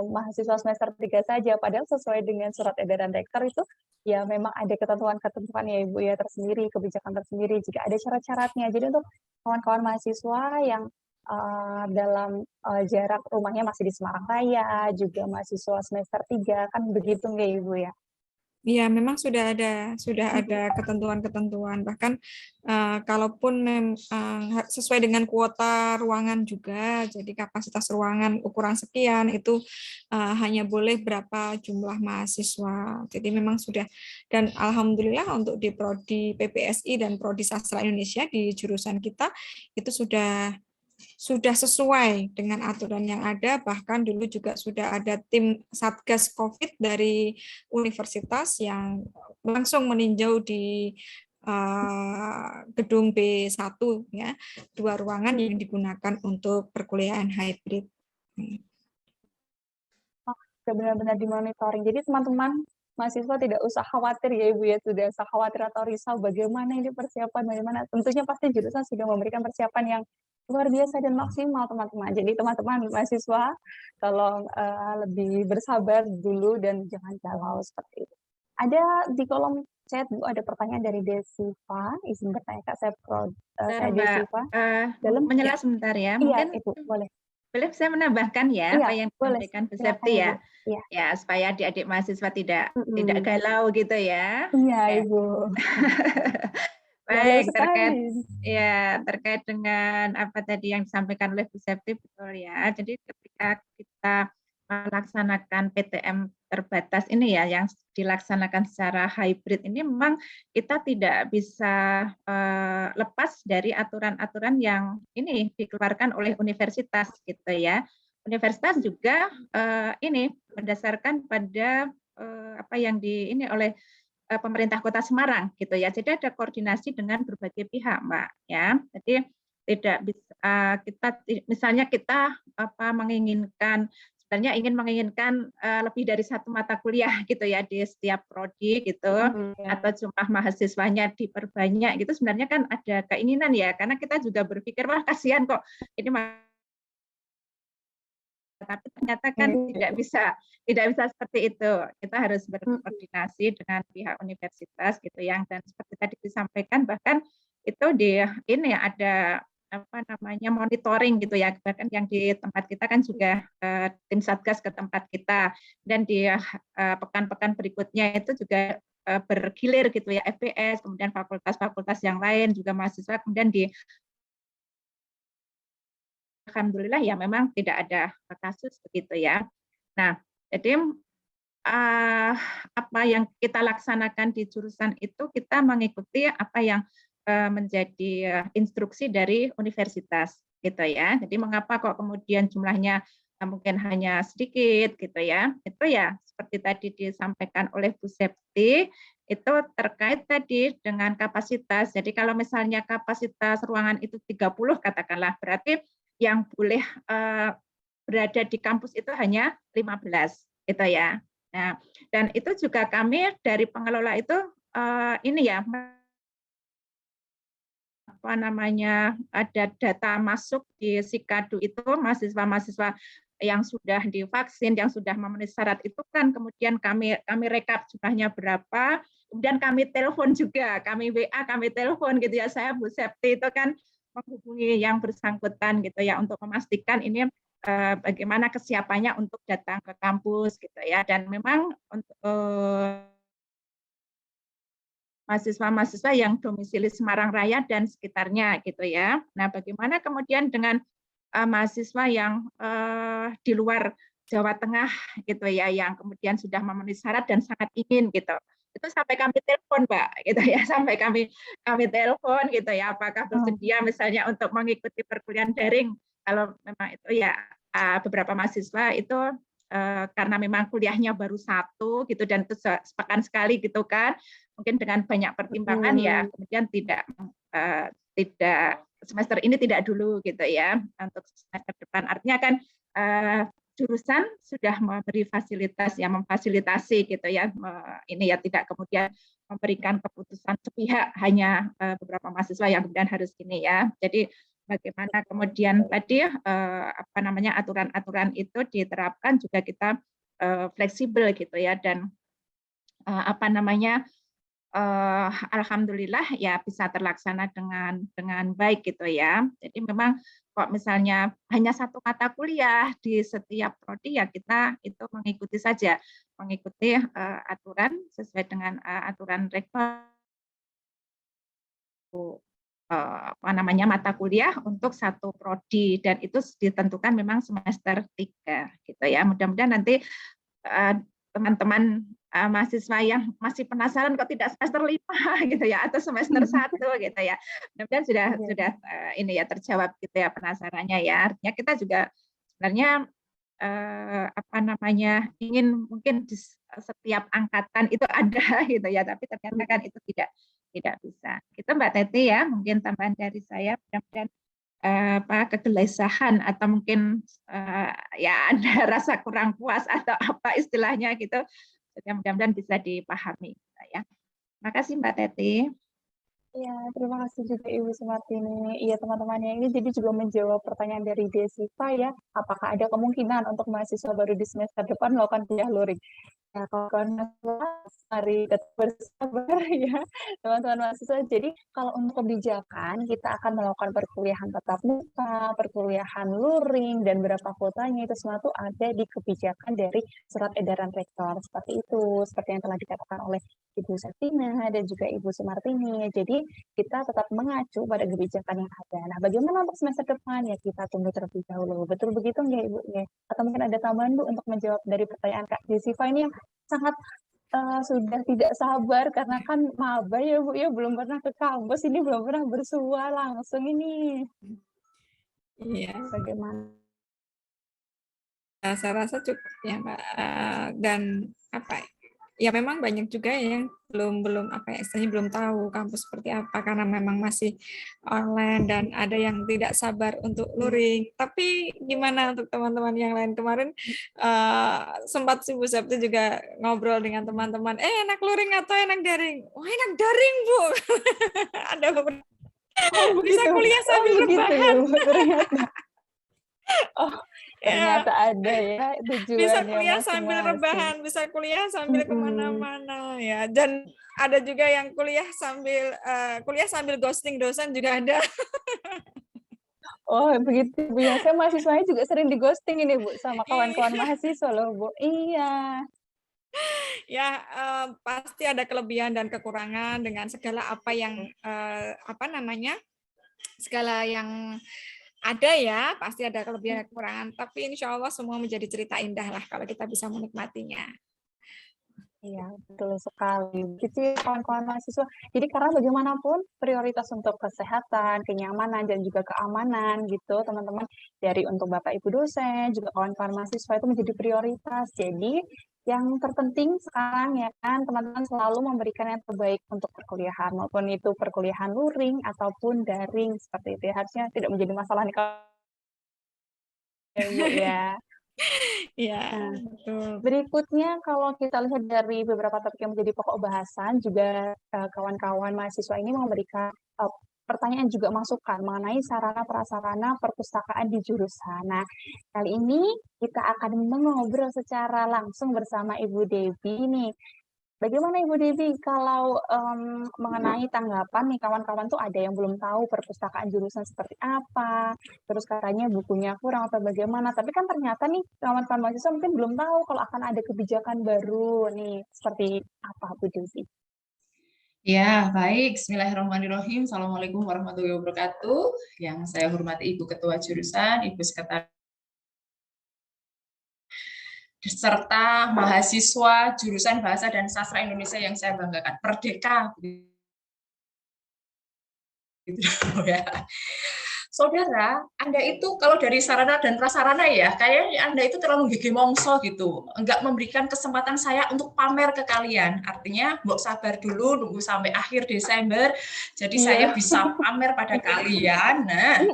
mahasiswa semester 3 saja, padahal sesuai dengan surat edaran rektor itu ya memang ada ketentuan-ketentuan ya Ibu ya tersendiri, kebijakan tersendiri jika ada syarat-syaratnya. Jadi untuk kawan-kawan mahasiswa yang dalam jarak rumahnya masih di Semarang Raya, juga mahasiswa semester 3 kan begitu nggak Ibu ya? Iya, memang sudah ada ketentuan-ketentuan. Bahkan kalaupun sesuai dengan kuota ruangan juga, jadi kapasitas ruangan ukuran sekian itu hanya boleh berapa jumlah mahasiswa. Jadi memang sudah, dan alhamdulillah untuk di prodi PPSI dan prodi Sastra Indonesia di jurusan kita itu sudah sesuai dengan aturan yang ada, bahkan dulu juga sudah ada tim Satgas COVID dari universitas yang langsung meninjau di gedung B1 ya, 2 ruangan yang digunakan untuk perkuliahan hybrid. benar-benar dimonitoring. Jadi teman-teman mahasiswa tidak usah khawatir ya Ibu ya, tidak usah khawatir atau risau bagaimana ini persiapan, bagaimana. Tentunya pasti jurusan sudah memberikan persiapan yang luar biasa dan maksimal teman-teman. Jadi teman-teman mahasiswa tolong lebih bersabar dulu dan jangan galau seperti itu. Ada di kolom chat Bu, ada pertanyaan dari Desiva, izin bertanya Kak, saya Desiva. Menyela sebentar ya, iya, mungkin Ibu, boleh. Boleh saya menambahkan ya Iya, apa yang boleh. disampaikan Bu Silakan, Septi ya. Ibu. Iya. Ya, supaya adik-adik mahasiswa tidak galau gitu ya. Iya, Ya. Ibu. Baik, terkait dengan apa tadi yang disampaikan oleh Bu Septi, betul ya. Jadi ketika kita melaksanakan PTM terbatas ini ya, yang dilaksanakan secara hybrid ini, memang kita tidak bisa lepas dari aturan-aturan yang ini dikeluarkan oleh universitas gitu ya. Universitas juga ini berdasarkan pada apa yang ini oleh pemerintah Kota Semarang gitu ya. Jadi ada koordinasi dengan berbagai pihak, Mbak ya. Jadi tidak bisa kita misalnya kita sebenarnya ingin menginginkan lebih dari satu mata kuliah gitu ya di setiap prodi gitu, atau jumlah mahasiswanya diperbanyak gitu. Sebenarnya kan ada keinginan ya, karena kita juga berpikir wah kasihan kok ini, tapi ternyata kan tidak bisa seperti itu. Kita harus berkoordinasi dengan pihak universitas gitu yang, dan seperti tadi disampaikan bahkan itu ini ada apa namanya monitoring gitu ya, bahkan yang di tempat kita kan juga tim satgas ke tempat kita, dan di pekan-pekan berikutnya itu juga bergilir gitu ya, FPS kemudian fakultas-fakultas yang lain juga mahasiswa, kemudian alhamdulillah ya memang tidak ada kasus begitu ya. Nah, jadi apa yang kita laksanakan di jurusan itu kita mengikuti apa yang menjadi instruksi dari universitas gitu ya. Jadi mengapa kok kemudian jumlahnya mungkin hanya sedikit gitu ya. Itu ya seperti tadi disampaikan oleh Bu Septi, itu terkait tadi dengan kapasitas. Jadi kalau misalnya kapasitas ruangan itu 30 katakanlah, berarti yang boleh berada di kampus itu hanya 15 gitu ya. Nah, dan itu juga kami dari pengelola itu ini ya apa namanya, ada data masuk di Sikadu itu mahasiswa-mahasiswa yang sudah divaksin, yang sudah memenuhi syarat itu kan kemudian kami rekap jumlahnya berapa, kemudian kami telepon juga, kami WA, kami telepon gitu ya. Saya Bu Septi itu kan menghubungi yang bersangkutan gitu ya untuk memastikan ini bagaimana kesiapannya untuk datang ke kampus gitu ya. Dan memang untuk mahasiswa-mahasiswa yang domisili Semarang Raya dan sekitarnya gitu ya. Nah, bagaimana kemudian dengan mahasiswa yang di luar Jawa Tengah gitu ya, yang kemudian sudah memenuhi syarat dan sangat ingin gitu. Itu sampai kami telepon, Mbak, gitu ya, sampai kami telepon gitu ya, apakah bersedia misalnya untuk mengikuti perkuliahan daring. Kalau memang itu ya beberapa mahasiswa itu karena memang kuliahnya baru satu gitu dan itu sepekan sekali gitu kan, mungkin dengan banyak pertimbangan ya kemudian tidak semester ini tidak dulu gitu ya, untuk semester depan. Artinya kan jurusan sudah memberi fasilitas ya, memfasilitasi gitu ya, ini ya tidak kemudian memberikan keputusan sepihak hanya beberapa mahasiswa yang kemudian harus ini ya. Jadi bagaimana kemudian tadi apa namanya aturan-aturan itu diterapkan juga kita fleksibel gitu ya, dan apa namanya alhamdulillah ya bisa terlaksana dengan baik gitu ya. Jadi memang kok misalnya hanya satu mata kuliah di setiap prodi ya kita itu mengikuti saja, mengikuti aturan sesuai dengan aturan rektor apa namanya mata kuliah untuk satu prodi, dan itu ditentukan memang semester 3 gitu ya. Mudah-mudahan nanti teman-teman mahasiswa yang masih penasaran kok tidak semester 5 gitu ya atau semester 1 gitu ya. Mudah-mudahan sudah ini ya terjawab gitu ya penasarannya ya. Artinya kita juga sebenarnya apa namanya ingin mungkin di setiap angkatan itu ada gitu ya, tapi ternyata kan itu tidak bisa. Gitu Mbak Teti ya, mungkin tambahan dari saya, mudah-mudahan kegelisahan atau mungkin ya ada rasa kurang puas atau apa istilahnya gitu. Jadi mudah-mudahan bisa dipahami ya. Makasih Mbak Teti. Iya, terima kasih juga Ibu Sumartini. Iya, teman-temannya ini jadi juga menjawab pertanyaan dari Desiva ya, apakah ada kemungkinan untuk mahasiswa baru di semester depan melakukan kuliah luring? Ya, kawan-kawan mahasiswa, mari tetap bersabar ya, teman-teman mahasiswa. Jadi, kalau untuk kebijakan, kita akan melakukan perkuliahan tatap muka, perkuliahan luring, dan berapa kuotanya, itu semua itu ada di kebijakan dari surat edaran rektor. Seperti itu, seperti yang telah dikatakan oleh Ibu Septina dan juga Ibu Sumartini. Jadi, kita tetap mengacu pada kebijakan yang ada. Nah, bagaimana untuk semester depan? Ya, kita tunggu terlebih dahulu. Betul begitu nggak, Ibu? Ya. Atau mungkin ada tambahan, Bu, untuk menjawab dari pertanyaan Kak Desiva ini yang sangat sudah tidak sabar karena kan maba ya Bu ya, belum pernah ke kampus, ini belum pernah bersua langsung ini. Iya. Bagaimana? Saya rasa cukup ya Mbak. Dan apa ya, memang banyak juga yang belum apa ya, istilahnya belum tahu kampus seperti apa karena memang masih online dan ada yang tidak sabar untuk luring. Tapi gimana untuk teman-teman yang lain? Kemarin sempat si Bu Septi juga ngobrol dengan teman-teman, enak luring atau enak daring? Oh, enak daring, Bu. Ada beberapa bisa kuliah sambil rebahan. Ya, Bu, ternyata. Oh, ternyata ada ya tujuannya bisa kuliah sambil masing-masing. rebahan, bisa kuliah sambil kemana-mana ya. Dan ada juga yang kuliah sambil ghosting dosen juga ada. Oh begitu Bu ya, saya mahasiswanya juga sering di ghosting ini Bu sama kawan-kawan mahasiswa loh Bu. Iya. Ya pasti ada kelebihan dan kekurangan dengan segala apa yang segala yang ada ya, pasti ada kelebihan dan kekurangan. Tapi insya Allah semua menjadi cerita indah lah kalau kita bisa menikmatinya. Iya, betul sekali. Begitu ya kawan-kawan mahasiswa. Jadi karena bagaimanapun prioritas untuk kesehatan, kenyamanan, dan juga keamanan gitu teman-teman. Dari untuk Bapak Ibu dosen, juga kawan-kawan mahasiswa itu menjadi prioritas. Jadi yang terpenting sekarang ya kan teman-teman selalu memberikan yang terbaik untuk perkuliahan. Maupun itu perkuliahan luring ataupun daring seperti itu ya. Harusnya tidak menjadi masalah nih kalau ya. Iya, Nah, betul. berikutnya kalau kita lihat dari beberapa topik yang menjadi pokok bahasan, juga kawan-kawan mahasiswa ini memberikan pertanyaan juga masukan mengenai sarana prasarana perpustakaan di jurusan. Nah, kali ini kita akan mengobrol secara langsung bersama Ibu Debbie nih. Bagaimana Ibu Debbie kalau mengenai tanggapan nih kawan-kawan tuh ada yang belum tahu perpustakaan jurusan seperti apa, terus katanya bukunya kurang atau bagaimana, tapi kan ternyata nih kawan-kawan mahasiswa mungkin belum tahu kalau akan ada kebijakan baru nih, seperti apa Bu Debbie? Ya, baik. Bismillahirrahmanirrahim. Assalamualaikum warahmatullahi wabarakatuh. Yang saya hormati Ibu Ketua Jurusan, Ibu Sekretaris, serta mahasiswa jurusan Bahasa dan Sastra Indonesia yang saya banggakan. Merdeka. Ya. Saudara, Anda itu kalau dari sarana dan prasarana ya, kayaknya Anda itu terlalu gigi mongso gitu, enggak memberikan kesempatan saya untuk pamer ke kalian. Artinya, mbok sabar dulu, nunggu sampai akhir Desember, jadi saya bisa pamer pada kalian. Nah,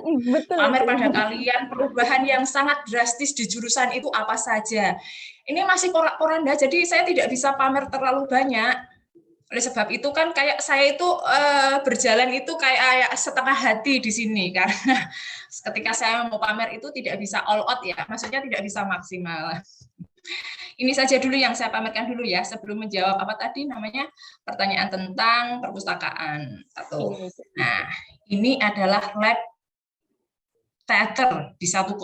pamer pada kalian perubahan yang sangat drastis di jurusan itu apa saja. Ini masih porak-poranda, jadi saya tidak bisa pamer terlalu banyak. Oleh sebab itu kan kayak saya itu berjalan itu kayak setengah hati di sini karena ketika saya mau pamer itu tidak bisa all out ya, maksudnya tidak bisa maksimal. Ini saja dulu yang saya pamerkan dulu ya sebelum menjawab apa tadi namanya pertanyaan tentang perpustakaan atau. Nah, ini adalah lab teater di 106.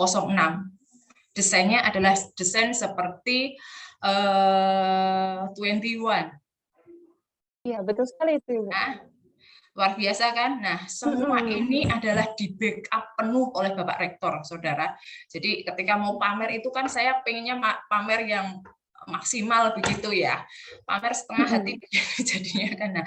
Desainnya adalah desain seperti 21. Iya, betul sekali itu, Ibu. Nah, luar biasa kan? Nah, semua ini adalah di backup penuh oleh Bapak Rektor, Saudara. Jadi ketika mau pamer itu kan saya pengennya pamer yang maksimal begitu ya. Pamer setengah hati jadinya kan. Nah,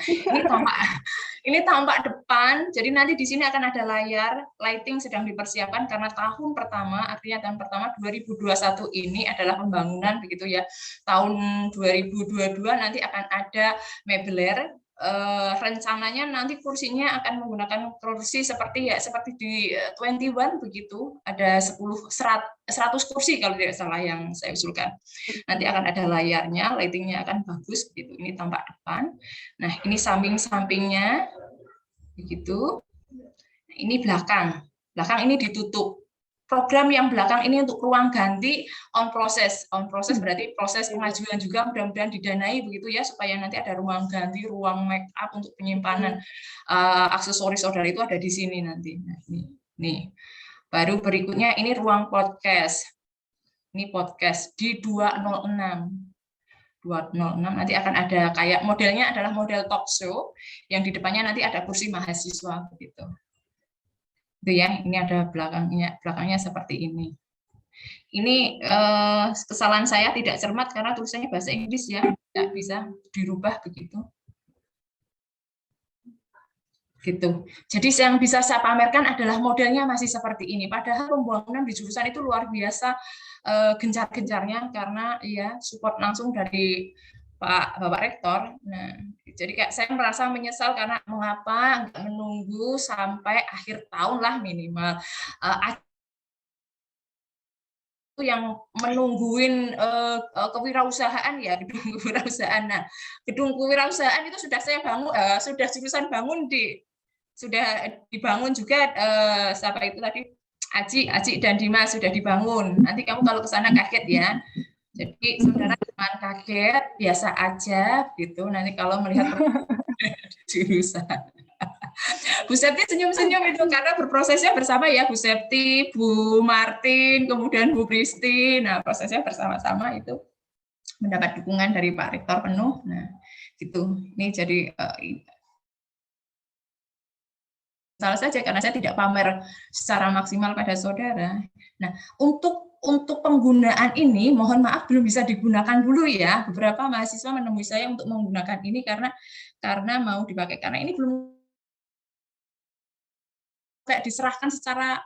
ini tampak depan. Jadi nanti di sini akan ada layar, lighting sedang dipersiapkan karena tahun pertama, artinya tahun pertama 2021 ini adalah pembangunan begitu ya. Tahun 2022 nanti akan ada mebeler rencananya nanti kursinya akan menggunakan kursi seperti di 21 begitu, ada 100 kursi kalau tidak salah yang saya usulkan. Nanti akan ada layarnya, lightingnya akan bagus begitu. Ini tampak depan. Nah, ini samping-sampingnya begitu. Ini belakang. Belakang ini ditutup. Program yang belakang ini untuk ruang ganti on process. On process berarti proses pengajuan juga, mudah-mudahan didanai begitu ya, supaya nanti ada ruang ganti, ruang make up untuk penyimpanan aksesoris saudara itu ada di sini nanti. Nah, ini. Baru berikutnya ini ruang podcast. Ini podcast di 206. 206 nanti akan ada kayak modelnya adalah model talk show yang di depannya nanti ada kursi mahasiswa begitu. Itu ya, ini ada belakangnya seperti ini. Ini kesalahan saya tidak cermat karena tulisannya bahasa Inggris ya, tidak bisa dirubah begitu. Gitu. Jadi yang bisa saya pamerkan adalah modelnya masih seperti ini. Padahal pembangunan di jurusan itu luar biasa gencar-gencarnya karena ya support langsung dari Bapak Rektor. Nah, jadi kayak saya merasa menyesal karena mengapa nggak menunggu sampai akhir tahun lah minimal. Itu yang menungguin kewirausahaan ya, gedung kewirausahaan. Nah, gedung kewirausahaan itu sudah saya bangun, sudah jurusan bangun sudah dibangun juga siapa itu tadi Aji dan Dimas sudah dibangun. Nanti kamu kalau ke sana kaget ya. Jadi saudara jangan kaget, biasa aja gitu. Nanti kalau melihat jurusan. Bu Septi senyum-senyum itu karena berprosesnya bersama ya, Bu Septi, Bu Martin, kemudian Bu Pristi. Nah, prosesnya bersama-sama itu mendapat dukungan dari Pak Rektor penuh. Nah, gitu. Ini jadi salah saja karena saya tidak pamer secara maksimal pada saudara. Nah, untuk penggunaan ini, mohon maaf belum bisa digunakan dulu ya. Beberapa mahasiswa menemui saya untuk menggunakan ini karena mau dipakai. Karena ini belum kayak diserahkan secara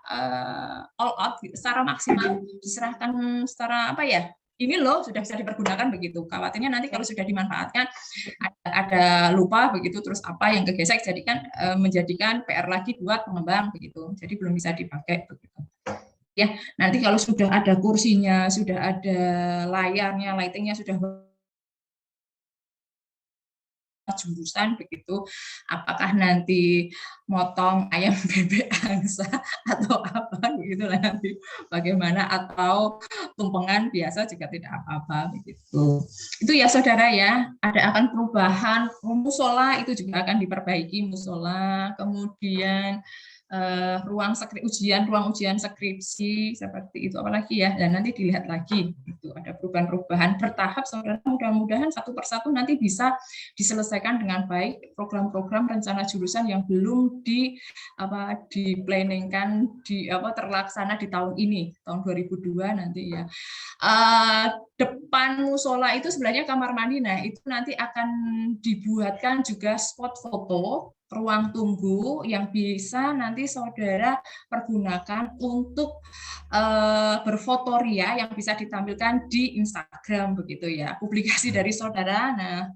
all out, secara maksimal, diserahkan secara apa ya? Ini loh sudah bisa dipergunakan begitu. Khawatirnya nanti kalau sudah dimanfaatkan ada lupa begitu, terus apa yang kegesek jadikan menjadikan PR lagi buat pengembang begitu. Jadi belum bisa dipakai begitu. Ya, nanti kalau sudah ada kursinya, sudah ada layarnya, lightingnya sudah jurusan begitu, apakah nanti motong ayam bebek angsa atau apa gitu lah nanti bagaimana, atau tumpengan biasa juga tidak apa-apa begitu. Itu ya saudara ya, akan perubahan musola itu juga akan diperbaiki musola, kemudian ruang ujian skripsi seperti itu, apalagi ya, dan nanti dilihat lagi itu ada perubahan-perubahan bertahap saudara, mudah-mudahan satu persatu nanti bisa diselesaikan dengan baik program-program rencana jurusan yang belum di-planningkan terlaksana di tahun ini, tahun 2002 nanti ya. Depan musola itu sebenarnya kamar mandi, nah itu nanti akan dibuatkan juga spot foto ruang tunggu yang bisa nanti saudara pergunakan untuk berfotoria yang bisa ditampilkan di Instagram begitu ya, publikasi dari saudara. Nah,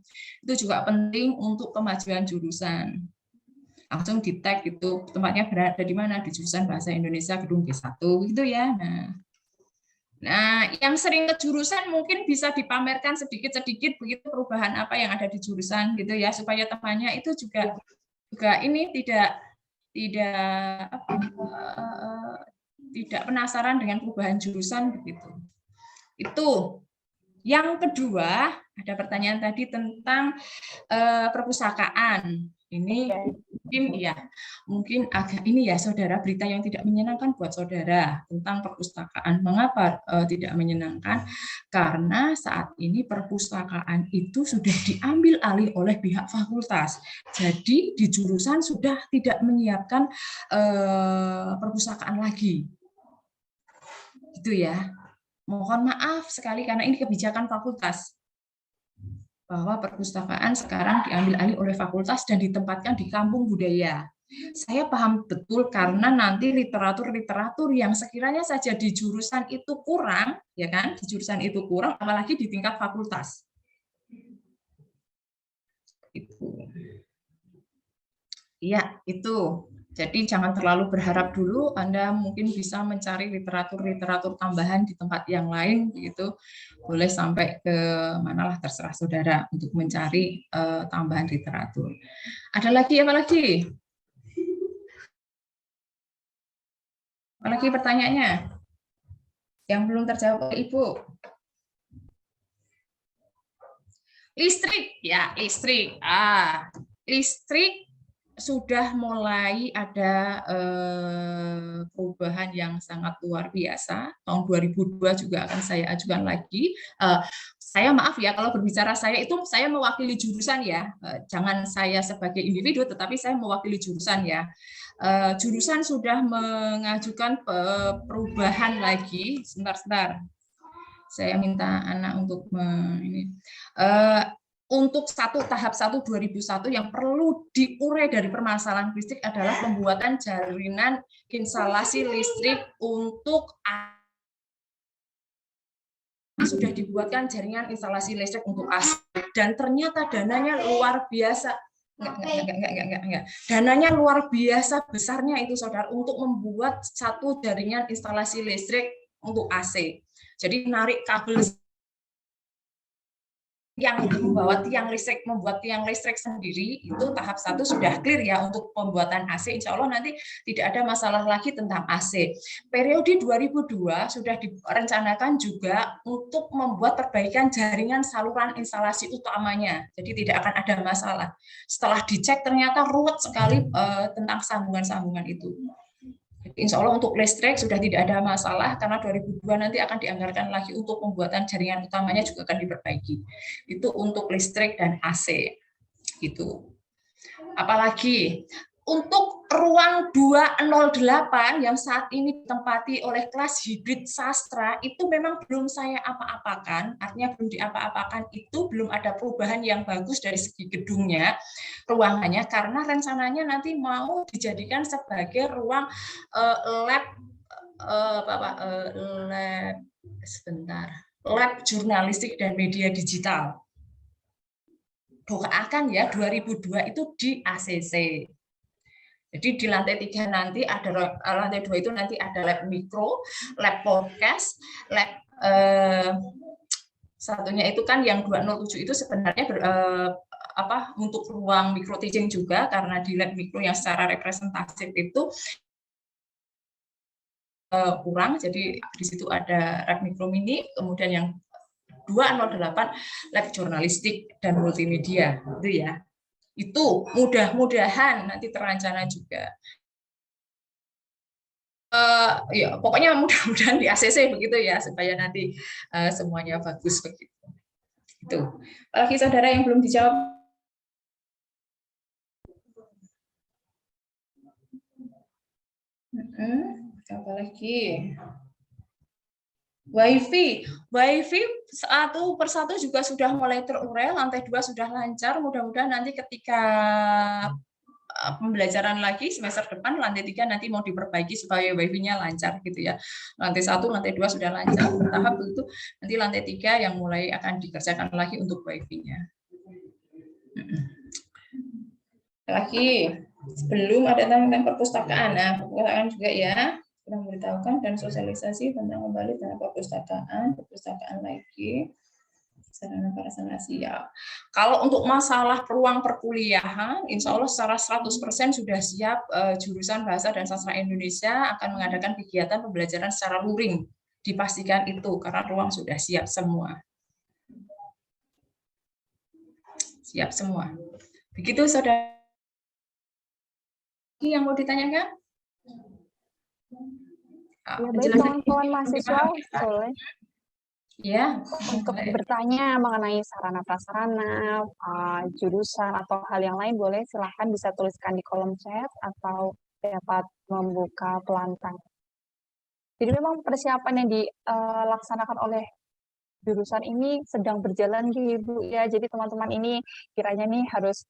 itu juga penting untuk kemajuan jurusan. Langsung di tag itu tempatnya berada di mana, di jurusan Bahasa Indonesia gedung B1 gitu ya. Nah, yang sering ke jurusan mungkin bisa dipamerkan sedikit-sedikit begitu perubahan apa yang ada di jurusan gitu ya, supaya temannya itu juga ini tidak penasaran dengan perubahan jurusan begitu. Itu. Yang kedua, ada pertanyaan tadi tentang perpustakaan. Ini mungkin agak ini ya saudara, berita yang tidak menyenangkan buat saudara tentang perpustakaan. Mengapa tidak menyenangkan? Karena saat ini perpustakaan itu sudah diambil alih oleh pihak fakultas. Jadi di jurusan sudah tidak menyiapkan perpustakaan lagi. Gitu ya. Mohon maaf sekali karena ini kebijakan fakultas, bahwa perpustakaan sekarang diambil alih oleh fakultas dan ditempatkan di kampung budaya. Saya paham betul karena nanti literatur yang sekiranya saja di jurusan itu kurang, ya kan? Di jurusan itu kurang, apalagi di tingkat fakultas. Itu. Iya, itu. Jadi jangan terlalu berharap dulu, Anda mungkin bisa mencari literatur-literatur tambahan di tempat yang lain, gitu. Boleh sampai ke manalah terserah saudara untuk mencari tambahan literatur. Ada lagi, apa lagi? Apa lagi pertanyaannya? Yang belum terjawab oleh Ibu. Listrik, ya listrik. Listrik sudah mulai ada perubahan yang sangat luar biasa. Tahun 2002 juga akan saya ajukan lagi. Saya maaf ya kalau berbicara saya itu saya mewakili jurusan ya. Jangan saya sebagai individu, tetapi saya mewakili jurusan ya. Jurusan sudah mengajukan perubahan lagi. Sebentar. Saya minta anak untuk ini. Untuk tahap 1 2001 yang perlu diurai dari permasalahan listrik adalah pembuatan jaringan instalasi listrik untuk sudah dibuatkan jaringan instalasi listrik untuk AC dan ternyata dananya luar biasa. Enggak. Dananya luar biasa besarnya itu saudara untuk membuat satu jaringan instalasi listrik untuk AC. Jadi narik kabel yang membuat tiang listrik sendiri itu tahap 1 sudah clear ya untuk pembuatan AC. Insya Allah nanti tidak ada masalah lagi tentang AC. Periode 2002 sudah direncanakan juga untuk membuat perbaikan jaringan saluran instalasi utamanya. Jadi tidak akan ada masalah. Setelah dicek ternyata ruwet sekali tentang sambungan-sambungan itu. Insya Allah untuk listrik sudah tidak ada masalah karena 2002 nanti akan dianggarkan lagi untuk pembuatan jaringan utamanya juga akan diperbaiki. Itu untuk listrik dan AC. Gitu. Apalagi untuk ruang 208 yang saat ini ditempati oleh kelas hibrid sastra itu memang belum saya apa-apakan, artinya belum diapa-apakan, itu belum ada perubahan yang bagus dari segi gedungnya, ruangannya, karena rencananya nanti mau dijadikan sebagai ruang lab jurnalistik dan media digital. Doakan ya 2002 itu di ACC. Jadi di lantai 3 nanti ada lantai 2 itu nanti ada lab mikro, lab podcast, lab satunya itu kan yang 207 itu sebenarnya untuk ruang mikro teaching juga karena di lab mikro yang secara representatif itu kurang, jadi di situ ada lab mikro mini, kemudian yang 208 lab jurnalistik dan multimedia, itu ya. Itu mudah-mudahan nanti terencana juga. Ya pokoknya mudah-mudahan di ACC begitu ya supaya nanti semuanya bagus begitu. Itu. Apalagi saudara yang belum dijawab. Apa lagi? Wifi satu persatu juga sudah mulai terurai, lantai 2 sudah lancar, mudah-mudahan nanti ketika pembelajaran lagi semester depan, lantai 3 nanti mau diperbaiki supaya wifi-nya lancar gitu ya. Lantai 1, lantai 2 sudah lancar, bertahap begitu, nanti lantai 3 yang mulai akan dikerjakan lagi untuk wifi-nya. Lagi, sebelum ada tentang perpustakaan, nah perpustakaan juga ya, memberitahukan dan sosialisasi tentang kembali tentang perpustakaan lagi, sarana prasarana siap. Kalau untuk masalah peluang perkuliahan, insya Allah secara 100% sudah siap. Jurusan Bahasa dan Sastra Indonesia akan mengadakan kegiatan pembelajaran secara luring, dipastikan itu karena ruang sudah siap semua. Siap semua. Begitu saudara. Yang mau ditanyakan? Ya, baik kawan-kawan mahasiswa, boleh ya untuk bertanya mengenai sarana prasarana, jurusan atau hal yang lain, boleh silahkan bisa tuliskan di kolom chat atau dapat membuka pelantang. Jadi memang persiapan yang dilaksanakan oleh jurusan ini sedang berjalan gitu ya. Jadi teman-teman ini kiranya nih harus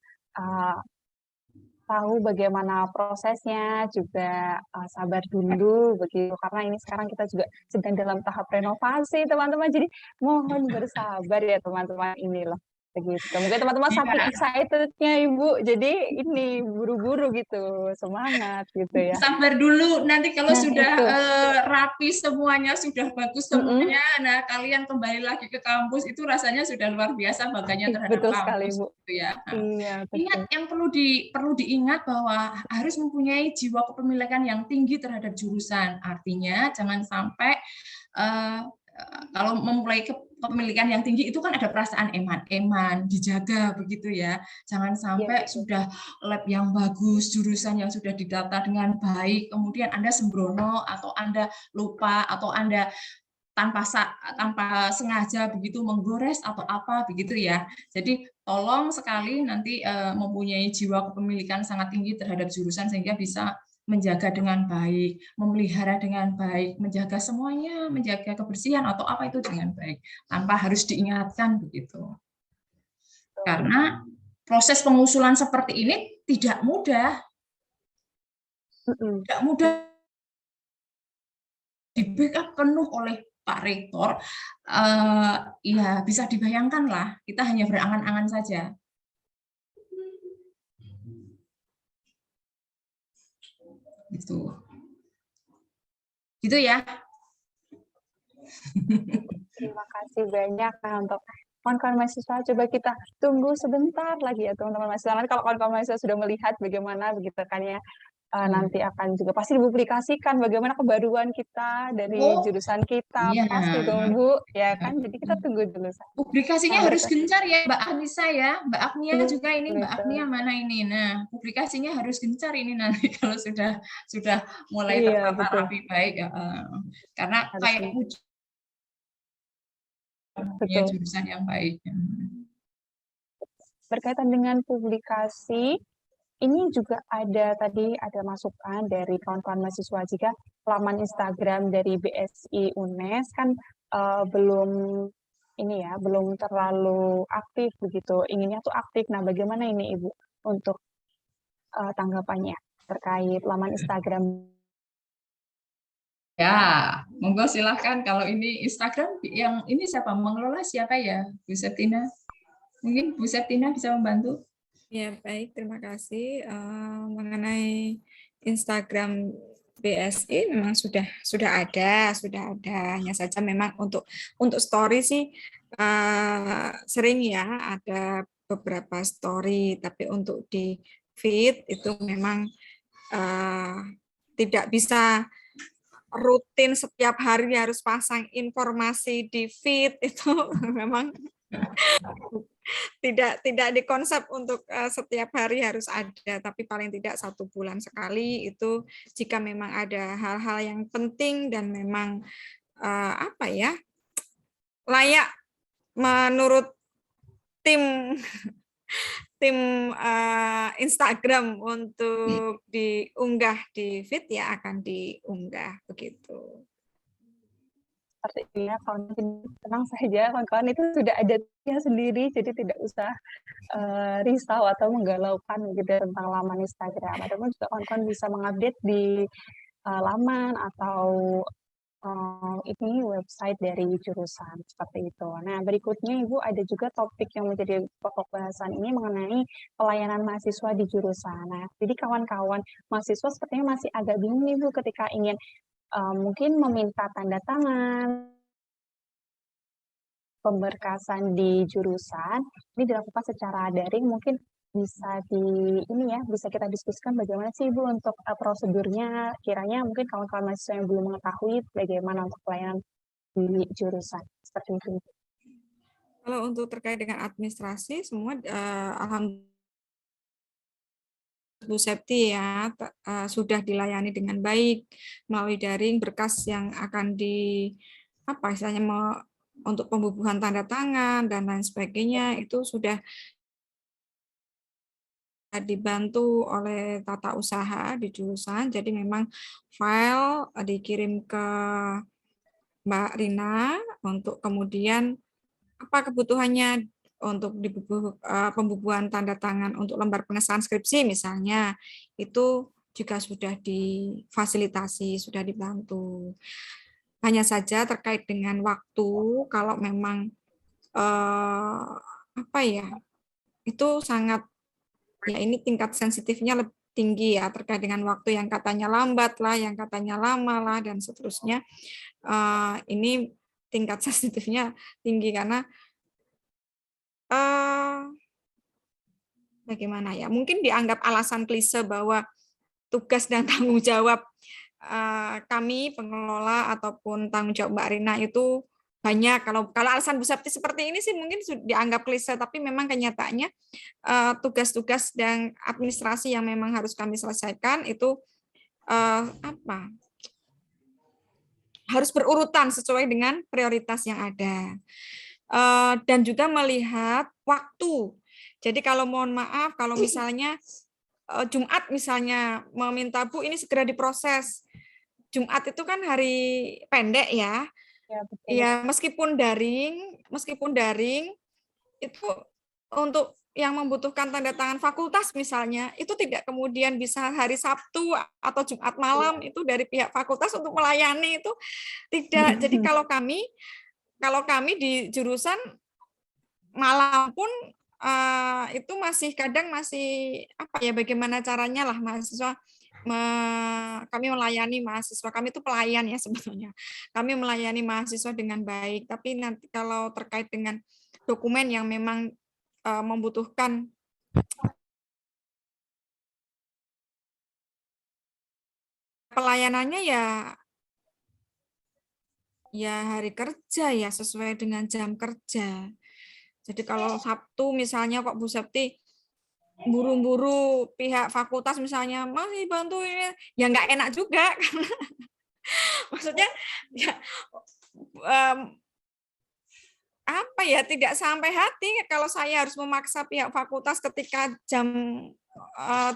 tahu bagaimana prosesnya, juga sabar dulu begitu karena ini sekarang kita juga sedang dalam tahap renovasi teman-teman, jadi mohon bersabar ya teman-teman ini loh. Begitu. Mungkin teman-teman saking Iya. excited-nya Ibu, jadi ini buru-buru gitu, semangat gitu ya. Sabar dulu, nanti kalau Nah, sudah itu. rapi semuanya, sudah bagus semuanya, nah kalian kembali lagi ke kampus, itu rasanya sudah luar biasa bangganya terhadap Betul sekali, kampus Bu. gitu ya. Nah, Iya, ingat, betul. yang perlu diingat bahwa harus mempunyai jiwa kepemilikan yang tinggi terhadap jurusan. Artinya jangan sampai kalau memulai kepemilikan yang tinggi itu kan ada perasaan eman-eman, dijaga begitu ya. Jangan sampai sudah lab yang bagus, jurusan yang sudah didata dengan baik, kemudian Anda sembrono atau Anda lupa atau Anda tanpa sengaja begitu menggores atau apa begitu ya. Jadi tolong sekali nanti mempunyai jiwa kepemilikan sangat tinggi terhadap jurusan sehingga bisa menjaga dengan baik, memelihara dengan baik, menjaga semuanya, menjaga kebersihan atau apa itu dengan baik, tanpa harus diingatkan begitu. Karena proses pengusulan seperti ini tidak mudah. Tidak mudah di backup penuh oleh Pak Rektor, ya bisa dibayangkan lah, kita hanya berangan-angan saja. Gitu ya. Terima kasih banyak untuk kawan-kawan mahasiswa. Coba kita tunggu sebentar lagi ya teman-teman mahasiswa. Nanti kalau kawan-kawan mahasiswa sudah melihat bagaimana begitu kan ya, nanti akan juga pasti dipublikasikan bagaimana kebaruan kita dari jurusan kita. Iya. Pasti tunggu ya kan. Jadi kita tunggu dulu. Publikasinya harus gencar ya Mbak Anissa ya, Mbak Agnia juga ini, Mbak Betul. Agnia mana ini. Nah, publikasinya harus gencar ini nanti kalau sudah mulai Iya, tertata betul. rapi baik. Karena Harus kayak punya betul. jurusan yang baik. Berkaitan dengan publikasi, ini juga ada masukan dari kawan-kawan mahasiswa jika laman Instagram dari BSI UNES kan belum terlalu aktif begitu. Inginnya tuh aktif. Nah, bagaimana ini Ibu untuk tanggapannya terkait laman Instagram? Ya, monggo silahkan. Kalau ini Instagram yang ini siapa mengelola, siapa ya, Bu Septina? Mungkin Bu Septina bisa membantu. Ya, baik, terima kasih. Mengenai Instagram BSI memang sudah ada. Hanya saja memang untuk story sih sering ya ada beberapa story, tapi untuk di feed itu memang tidak bisa rutin setiap hari harus pasang informasi di feed, itu memang tidak dikonsep untuk setiap hari harus ada, tapi paling tidak 1 bulan sekali itu jika memang ada hal-hal yang penting dan memang layak menurut tim Instagram untuk diunggah di feed ya akan diunggah begitu. Seperti ini, kawan-kawan tenang saja, kawan-kawan itu sudah ada timnya sendiri, jadi tidak usah risau atau menggalaukan gitu tentang laman Instagram. Ataupun juga kawan-kawan bisa mengupdate di laman atau ini website dari jurusan seperti itu. Nah, berikutnya Ibu ada juga topik yang menjadi pokok bahasan ini mengenai pelayanan mahasiswa di jurusan. Nah, jadi kawan-kawan mahasiswa sepertinya masih agak bingung nih Bu ketika ingin mungkin meminta tanda tangan pemberkasan di jurusan ini dilakukan secara daring, mungkin bisa bisa kita diskusikan bagaimana sih Ibu untuk prosedurnya, kiranya mungkin kawan-kawan mahasiswa yang belum mengetahui bagaimana untuk pelayanan di jurusan seperti itu. Kalau untuk terkait dengan administrasi semua alhamdulillah Bu Septi ya sudah dilayani dengan baik melalui daring, berkas yang akan untuk pembubuhan tanda tangan dan lain sebagainya itu sudah dibantu oleh tata usaha di jurusan. Jadi memang file dikirim ke Mbak Rina untuk kemudian apa kebutuhannya untuk pembubuhan tanda tangan untuk lembar pengesahan skripsi misalnya, itu juga sudah difasilitasi, sudah dibantu. Hanya saja terkait dengan waktu, kalau memang apa ya, itu sangat, ya ini tingkat sensitifnya lebih tinggi ya, terkait dengan waktu yang katanya lambat lah, yang katanya lama lah, dan seterusnya. Ini tingkat sensitifnya tinggi karena bagaimana ya, mungkin dianggap alasan klise bahwa tugas dan tanggung jawab kami pengelola ataupun tanggung jawab Mbak Rina itu banyak. Kalau alasan Bu Septi seperti ini sih mungkin dianggap klise, tapi memang kenyataannya tugas-tugas dan administrasi yang memang harus kami selesaikan itu harus berurutan sesuai dengan prioritas yang ada. Dan juga melihat waktu. Jadi kalau mohon maaf, kalau misalnya Jumat misalnya meminta Bu ini segera diproses. Jumat itu kan hari pendek ya. Ya, betul. Ya meskipun daring itu untuk yang membutuhkan tanda tangan fakultas misalnya itu tidak kemudian bisa hari Sabtu atau Jumat malam itu dari pihak fakultas untuk melayani itu tidak. Jadi kalau kami di jurusan malam pun itu masih kadang masih apa ya, bagaimana caranya lah mahasiswa kami melayani mahasiswa, kami itu pelayan ya sebetulnya. Kami melayani mahasiswa dengan baik, tapi nanti kalau terkait dengan dokumen yang memang membutuhkan pelayanannya ya hari kerja ya, sesuai dengan jam kerja. Jadi kalau Sabtu misalnya kok Bu Septi buru-buru pihak fakultas misalnya masih bantu ini, ya nggak enak juga. Maksudnya ya apa ya, tidak sampai hati kalau saya harus memaksa pihak fakultas ketika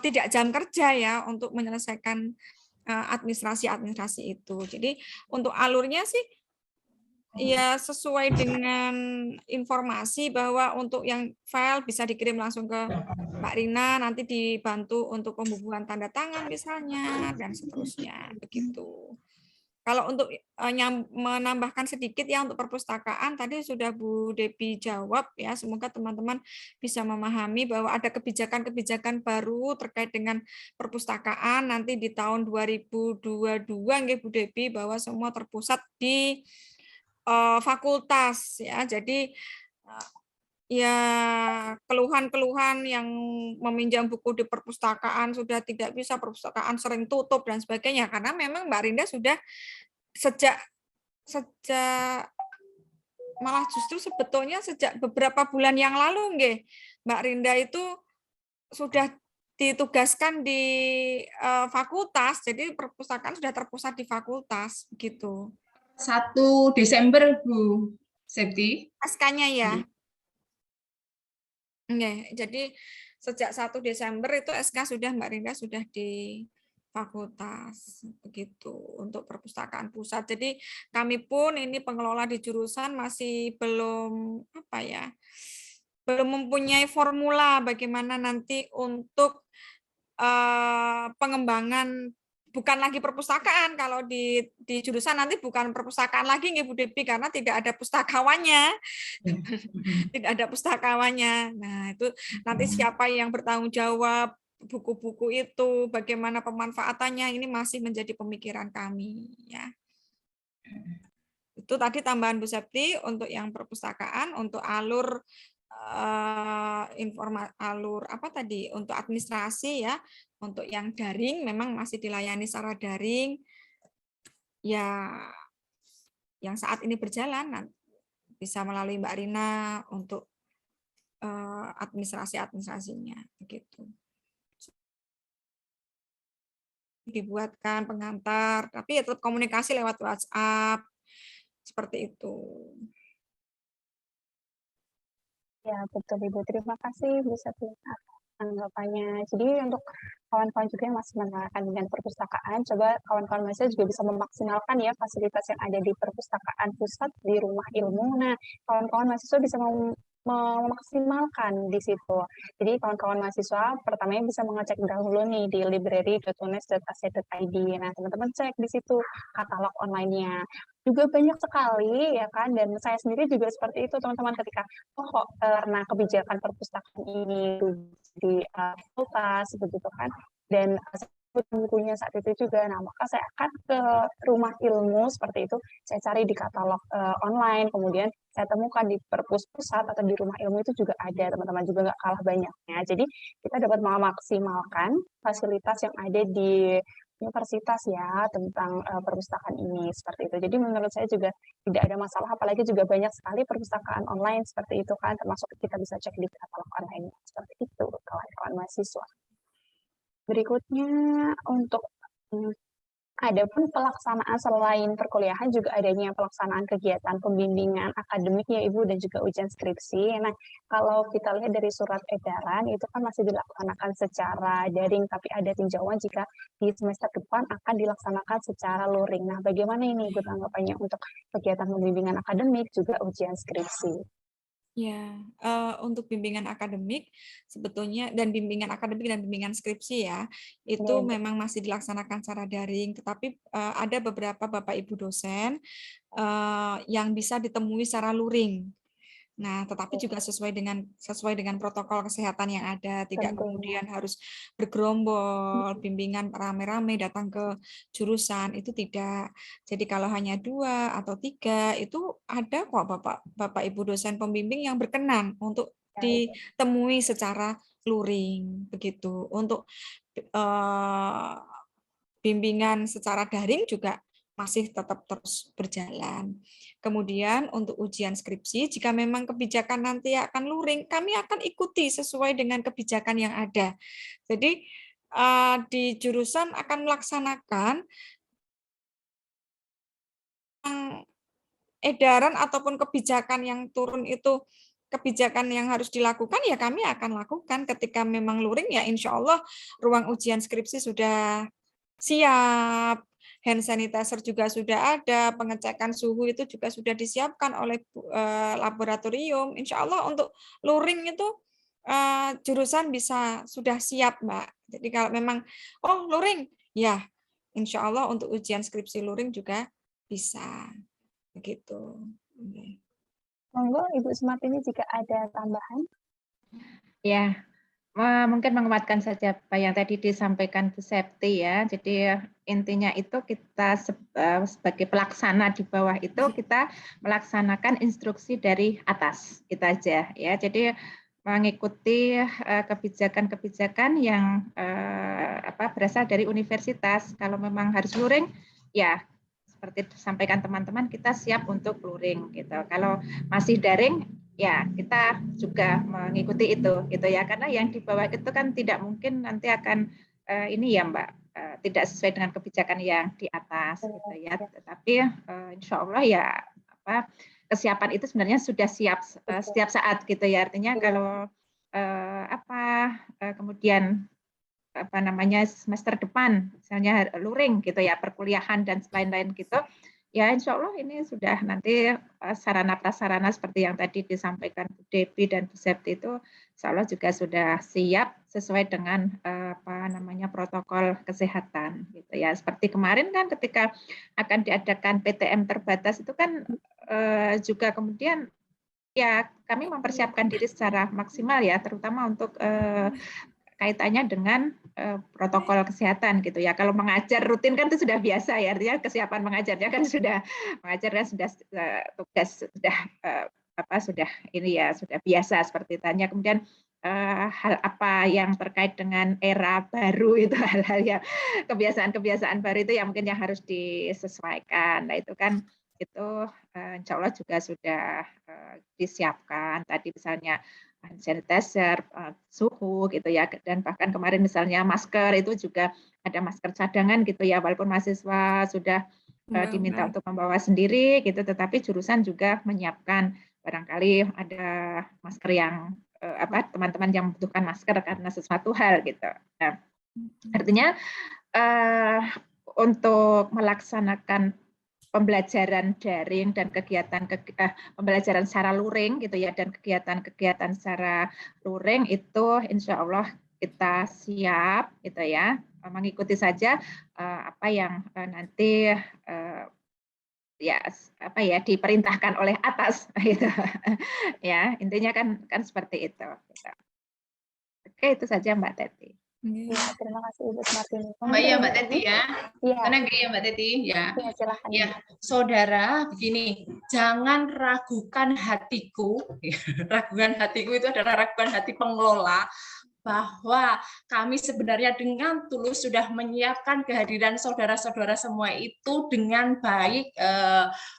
tidak jam kerja ya untuk menyelesaikan administrasi itu. Jadi untuk alurnya sih ya sesuai dengan informasi bahwa untuk yang file bisa dikirim langsung ke Mbak Rina, nanti dibantu untuk pembubuhan tanda tangan misalnya, dan seterusnya begitu. Kalau untuk menambahkan sedikit ya untuk perpustakaan, tadi sudah Bu Depi jawab ya, semoga teman-teman bisa memahami bahwa ada kebijakan-kebijakan baru terkait dengan perpustakaan nanti di tahun 2022 nggih Bu Depi, bahwa semua terpusat di fakultas ya. Jadi ya keluhan-keluhan yang meminjam buku di perpustakaan sudah tidak bisa, perpustakaan sering tutup dan sebagainya, karena memang Mbak Rinda sudah sejak malah justru sebetulnya sejak beberapa bulan yang lalu nggih, Mbak Rinda itu sudah ditugaskan di fakultas, jadi perpustakaan sudah terpusat di fakultas begitu. 1 Desember Bu Septi. SK-nya ya. Jadi sejak 1 Desember itu SK sudah Mbak Rinda sudah di fakultas begitu untuk perpustakaan pusat. Jadi kami pun ini pengelola di jurusan masih belum belum mempunyai formula bagaimana nanti untuk pengembangan. Bukan lagi perpustakaan, kalau di jurusan nanti bukan perpustakaan lagi Bu Depi, karena tidak ada pustakawannya. Tidak ada pustakawannya. Nah, itu nanti siapa yang bertanggung jawab buku-buku itu, bagaimana pemanfaatannya, ini masih menjadi pemikiran kami ya. Itu tadi tambahan Bu Septi untuk yang perpustakaan, untuk alur untuk administrasi ya, untuk yang daring memang masih dilayani secara daring ya, yang saat ini berjalan bisa melalui Mbak Rina untuk administrasinya begitu. Dibuatkan pengantar, tapi ya tetap komunikasi lewat WhatsApp seperti itu. Ya, betul Ibu. Terima kasih bisa tanggapannya. Jadi untuk kawan-kawan juga yang masih menerapkan dengan perpustakaan, coba kawan-kawan mahasiswa juga bisa memaksimalkan ya fasilitas yang ada di perpustakaan pusat di rumah ilmu. Nah, kawan-kawan mahasiswa bisa memaksimalkan di situ. Jadi kawan-kawan mahasiswa pertamanya bisa mengecek dahulu nih di library.unes.ac.id. Nah, teman-teman cek di situ katalog online-nya. Juga banyak sekali ya kan, dan saya sendiri juga seperti itu teman-teman, ketika kok karena kebijakan perpustakaan ini di fakultas begitu kan, dan bukunya saat itu juga. Nah, maka saya akan ke rumah ilmu seperti itu, saya cari di katalog online, kemudian saya temukan di perpus pusat atau di rumah ilmu itu juga ada, teman-teman, juga nggak kalah banyaknya. Jadi kita dapat memaksimalkan fasilitas yang ada di universitas ya tentang perpustakaan ini seperti itu. Jadi menurut saya juga tidak ada masalah, apalagi juga banyak sekali perpustakaan online seperti itu kan, termasuk kita bisa cek di katalog online seperti itu kawan-kawan mahasiswa. Berikutnya untuk adapun pelaksanaan selain perkuliahan juga adanya pelaksanaan kegiatan pembimbingan akademik ya Ibu, dan juga ujian skripsi. Nah, kalau kita lihat dari surat edaran itu kan masih dilaksanakan secara daring, tapi ada tinjauan jika di semester depan akan dilaksanakan secara luring. Nah, bagaimana ini Ibu tanggapannya untuk kegiatan pembimbingan akademik juga ujian skripsi? Ya, untuk bimbingan akademik sebetulnya, dan bimbingan akademik dan bimbingan skripsi ya, itu memang masih dilaksanakan secara daring, tetapi ada beberapa Bapak Ibu dosen yang bisa ditemui secara luring. Nah, tetapi juga sesuai dengan protokol kesehatan yang ada, tidak kemudian harus bergerombol, bimbingan rame-rame datang ke jurusan, itu tidak. Jadi kalau hanya 2 atau 3, itu ada kok Bapak Ibu dosen pembimbing yang berkenan untuk ditemui secara luring, begitu. Untuk bimbingan secara daring juga masih tetap terus berjalan. Kemudian untuk ujian skripsi, jika memang kebijakan nanti akan luring, kami akan ikuti sesuai dengan kebijakan yang ada. Jadi di jurusan akan melaksanakan edaran ataupun kebijakan yang turun itu, kebijakan yang harus dilakukan, ya kami akan lakukan. Ketika memang luring, ya insya Allah ruang ujian skripsi sudah siap, hand sanitizer juga sudah ada, pengecekan suhu itu juga sudah disiapkan oleh laboratorium. Insya Allah untuk luring itu jurusan bisa sudah siap, Mbak. Jadi kalau memang, oh luring, ya insya Allah untuk ujian skripsi luring juga bisa. Begitu. Monggo Ibu Sumartini jika ada tambahan. Ya, mungkin menguatkan saja apa yang tadi disampaikan Bu Septi ya. Jadi intinya itu kita sebagai pelaksana di bawah itu kita melaksanakan instruksi dari atas, itu aja ya. Jadi mengikuti kebijakan-kebijakan yang berasal dari universitas. Kalau memang harus luring, ya seperti disampaikan teman-teman, kita siap untuk luring gitu. Kalau masih daring, ya kita juga mengikuti itu gitu ya, karena yang di bawah itu kan tidak mungkin nanti akan ini ya Mbak, tidak sesuai dengan kebijakan yang di atas gitu ya. Tetapi insya Allah ya kesiapan itu sebenarnya sudah siap setiap saat gitu ya. Artinya kalau kemudian semester depan misalnya luring gitu ya, perkuliahan dan lain-lain gitu, ya insya Allah ini sudah nanti sarana prasarana seperti yang tadi disampaikan Bu Depi dan Bu Septi itu insya Allah juga sudah siap sesuai dengan protokol kesehatan gitu ya. Seperti kemarin kan ketika akan diadakan PTM terbatas itu kan juga kemudian ya kami mempersiapkan diri secara maksimal ya, terutama untuk kaitannya dengan protokol kesehatan gitu ya. Kalau mengajar rutin kan itu sudah biasa ya, artinya kesiapan mengajarnya kan sudah tugas sudah ini ya, sudah biasa seperti tanya. Kemudian hal apa yang terkait dengan era baru itu, hal-hal yang kebiasaan-kebiasaan baru itu yang mungkin yang harus disesuaikan. Nah itu kan insya Allah juga sudah disiapkan tadi, misalnya hand sanitizer, suhu gitu ya, dan bahkan kemarin misalnya masker itu juga ada masker cadangan gitu ya, walaupun mahasiswa sudah diminta untuk membawa sendiri gitu, tetapi jurusan juga menyiapkan barangkali ada masker yang teman-teman yang membutuhkan masker karena sesuatu hal gitu. Nah, artinya untuk melaksanakan pembelajaran daring dan pembelajaran secara luring gitu ya, dan kegiatan-kegiatan secara luring itu insya Allah kita siap gitu ya, mengikuti saja apa yang nanti ya apa ya diperintahkan oleh atas gitu. Ya, intinya kan seperti itu gitu. Oke, itu saja Mbak Teti. Ya, terima kasih Ibu Martini. Mbak ya Mbak Teti ya. Iya. Tenang ya Mbak Teti ya. Iya, silakan. Ya, saudara, begini, jangan ragukan hatiku. Ragukan hatiku itu adalah ragukan hati pengelola bahwa kami sebenarnya dengan tulus sudah menyiapkan kehadiran saudara-saudara semua itu dengan baik,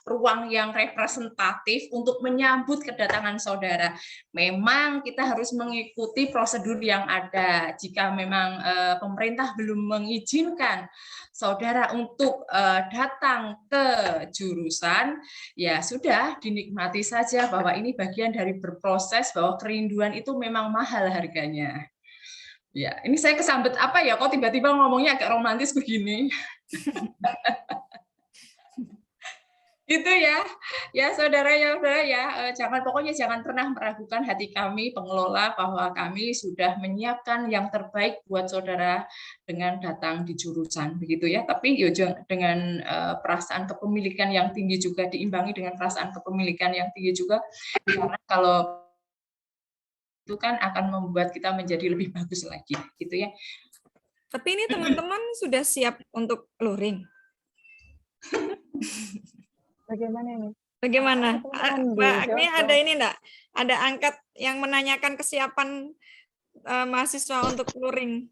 ruang yang representatif untuk menyambut kedatangan saudara. Memang kita harus mengikuti prosedur yang ada. Jika memang pemerintah belum mengizinkan saudara untuk datang ke jurusan, ya sudah dinikmati saja bahwa ini bagian dari berproses, bahwa kerinduan itu memang mahal harganya. Ya, ini saya kesambet apa ya, kok tiba-tiba ngomongnya agak romantis begini. Gitu ya saudara ya, pokoknya jangan pernah meragukan hati kami pengelola bahwa kami sudah menyiapkan yang terbaik buat saudara dengan datang di jurusan begitu ya. Tapi dengan perasaan kepemilikan yang tinggi juga, diimbangi dengan perasaan kepemilikan yang tinggi juga, karena kalau itu kan akan membuat kita menjadi lebih bagus lagi gitu ya. Tapi ini teman-teman sudah siap untuk luring. Bagaimana nih? Bagaimana? Mbak Agni ada ini enggak? Ada angkat yang menanyakan kesiapan mahasiswa untuk luring?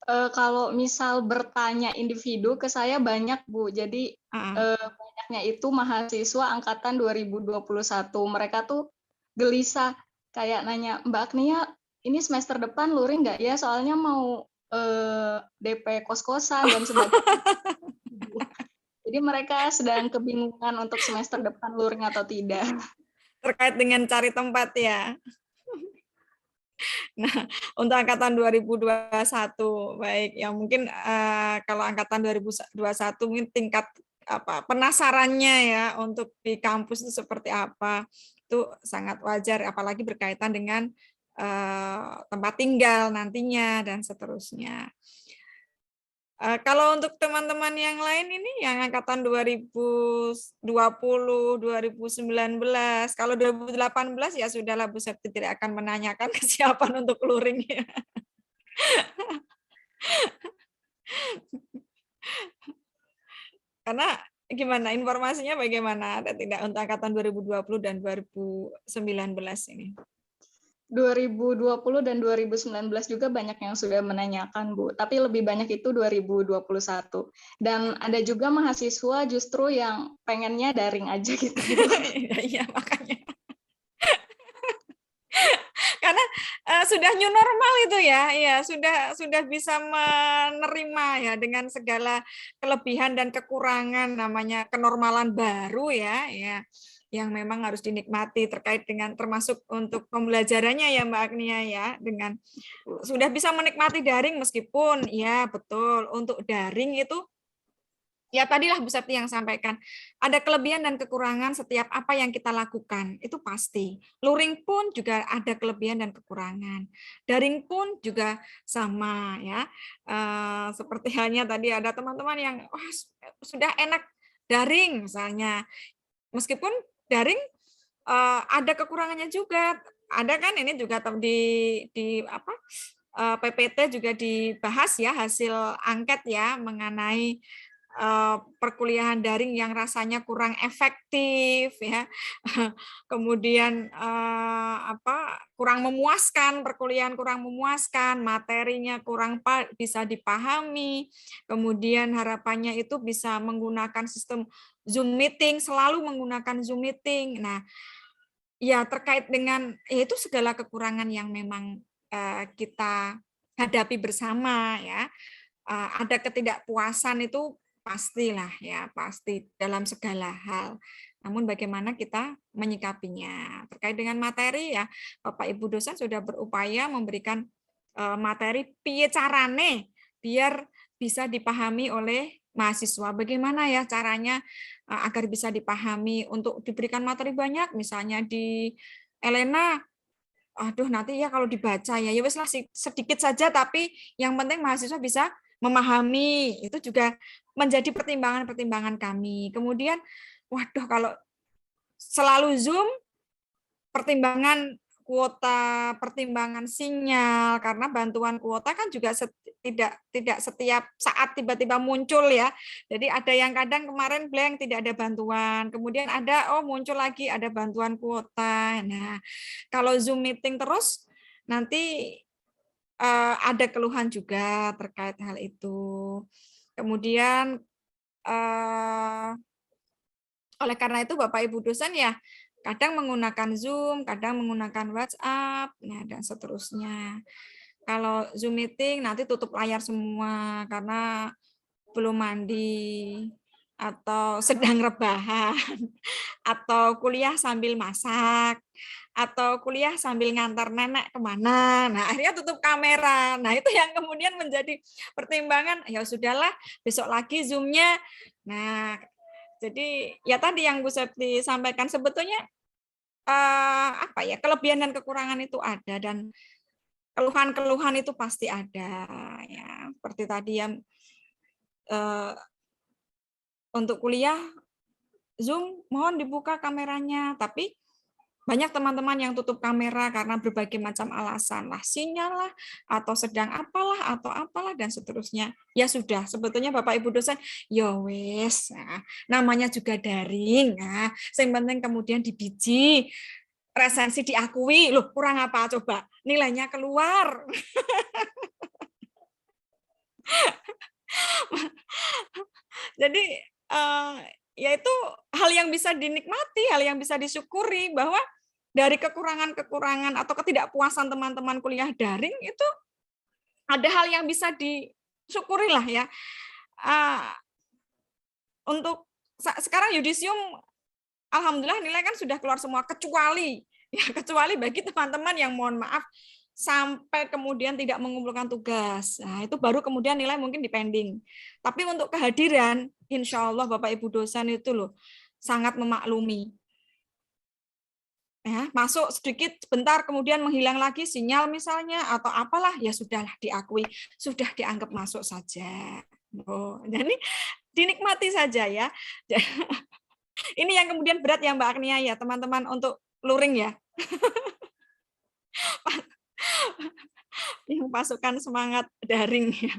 Kalau misal bertanya individu ke saya banyak Bu. Jadi banyaknya itu mahasiswa angkatan 2021. Mereka tuh gelisah kayak nanya, Mbak Agnia, ini semester depan luring nggak ya? Soalnya mau DP kos-kosan dan sebagainya. Jadi mereka sedang kebingungan untuk semester depan luring atau tidak. Terkait dengan cari tempat ya. Nah, untuk angkatan 2021, baik. Ya mungkin kalau angkatan 2021 mungkin tingkat penasarannya ya untuk di kampus itu seperti apa. Itu sangat wajar, apalagi berkaitan dengan tempat tinggal nantinya dan seterusnya. Kalau untuk teman-teman yang lain ini yang angkatan 2020, 2019, kalau 2018 ya sudahlah Bu Septi tidak akan menanyakan kesiapan untuk luring ya. Karena gimana informasinya bagaimana? Ada tidak untuk angkatan 2020 dan 2019 ini? 2020 dan 2019 juga banyak yang sudah menanyakan, Bu. Tapi lebih banyak itu 2021. Dan ada juga mahasiswa justru yang pengennya daring aja gitu. Iya, makanya. Karena sudah new normal itu ya, sudah bisa menerima ya dengan segala kelebihan dan kekurangan, namanya kenormalan baru ya, yang memang harus dinikmati terkait dengan termasuk untuk pembelajarannya ya Mbak Agnia ya, dengan sudah bisa menikmati daring meskipun ya betul untuk daring itu ya tadilah Bu Septi yang sampaikan, ada kelebihan dan kekurangan setiap apa yang kita lakukan, itu pasti. Luring pun juga ada kelebihan dan kekurangan. Daring pun juga sama ya. Seperti halnya tadi ada teman-teman yang sudah enak daring misalnya. Meskipun daring ada kekurangannya juga. Ada kan ini juga di PPT juga dibahas ya hasil angket ya mengenai perkuliahan daring yang rasanya kurang efektif ya, kemudian kurang memuaskan, perkuliahan kurang memuaskan, materinya kurang bisa dipahami, kemudian harapannya itu bisa menggunakan sistem Zoom meeting, selalu menggunakan Zoom meeting. Nah, ya terkait dengan itu segala kekurangan yang memang kita hadapi bersama ya, ada ketidakpuasan itu pastilah ya, pasti dalam segala hal. Namun bagaimana kita menyikapinya. Terkait dengan materi ya, Bapak Ibu dosen sudah berupaya memberikan materi piye carane biar bisa dipahami oleh mahasiswa. Bagaimana ya caranya agar bisa dipahami untuk diberikan materi banyak, misalnya di Elena, aduh nanti ya kalau dibaca ya wes lah sedikit saja, tapi yang penting mahasiswa bisa memahami, itu juga menjadi pertimbangan-pertimbangan kami. Kemudian, waduh kalau selalu Zoom, pertimbangan kuota, pertimbangan sinyal, karena bantuan kuota kan juga tidak setiap saat tiba-tiba muncul ya. Jadi ada yang kadang kemarin blank tidak ada bantuan, kemudian ada muncul lagi ada bantuan kuota. Nah, kalau Zoom meeting terus nanti ada keluhan juga terkait hal itu. Kemudian oleh karena itu Bapak Ibu dosen ya kadang menggunakan Zoom, kadang menggunakan WhatsApp, nah dan seterusnya. Kalau Zoom meeting nanti tutup layar semua karena belum mandi atau sedang rebahan atau kuliah sambil masak atau kuliah sambil ngantar nenek kemana. Nah akhirnya tutup kamera. Nah itu yang kemudian menjadi pertimbangan. Ya sudahlah besok lagi Zoom-nya. Nah jadi ya tadi yang Bu Septi sampaikan sebetulnya apa ya kelebihan dan kekurangan itu ada dan keluhan-keluhan itu pasti ada ya seperti tadi yang untuk kuliah Zoom mohon dibuka kameranya, tapi banyak teman-teman yang tutup kamera karena berbagai macam alasan lah, sinyal lah, atau sedang apalah, dan seterusnya. Ya sudah, sebetulnya Bapak Ibu dosen, ya wes, nah, namanya juga daring, nah, yang penting kemudian dibiji, resensi diakui, loh kurang apa coba, nilainya keluar. Jadi, ya itu hal yang bisa dinikmati, hal yang bisa disyukuri, bahwa dari kekurangan-kekurangan atau ketidakpuasan teman-teman kuliah daring itu ada hal yang bisa disyukuri lah ya. Untuk sekarang yudisium, alhamdulillah nilai kan sudah keluar semua kecuali bagi teman-teman yang mohon maaf sampai kemudian tidak mengumpulkan tugas. Nah, itu baru kemudian nilai mungkin dipending. Tapi untuk kehadiran, insya Allah Bapak Ibu dosen itu loh sangat memaklumi. Ya, masuk sedikit sebentar kemudian menghilang lagi sinyal misalnya atau apalah ya sudahlah diakui, sudah dianggap masuk saja. Jadi dinikmati saja ya. Ini yang kemudian berat ya Mbak Agnia ya teman-teman untuk luring ya. Yang pasukan semangat daring ya.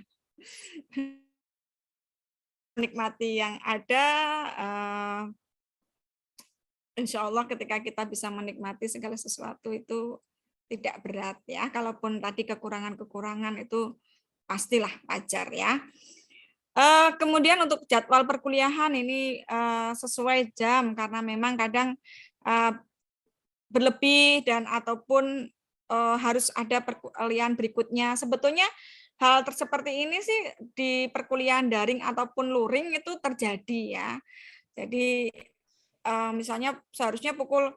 Menikmati yang ada. Insya Allah ketika kita bisa menikmati segala sesuatu itu tidak berat ya. Kalaupun tadi kekurangan-kekurangan itu pastilah wajar ya. Kemudian untuk jadwal perkuliahan ini sesuai jam karena memang kadang berlebih dan ataupun harus ada perkuliahan berikutnya. Sebetulnya hal seperti ini sih di perkuliahan daring ataupun luring itu terjadi ya. Jadi misalnya seharusnya pukul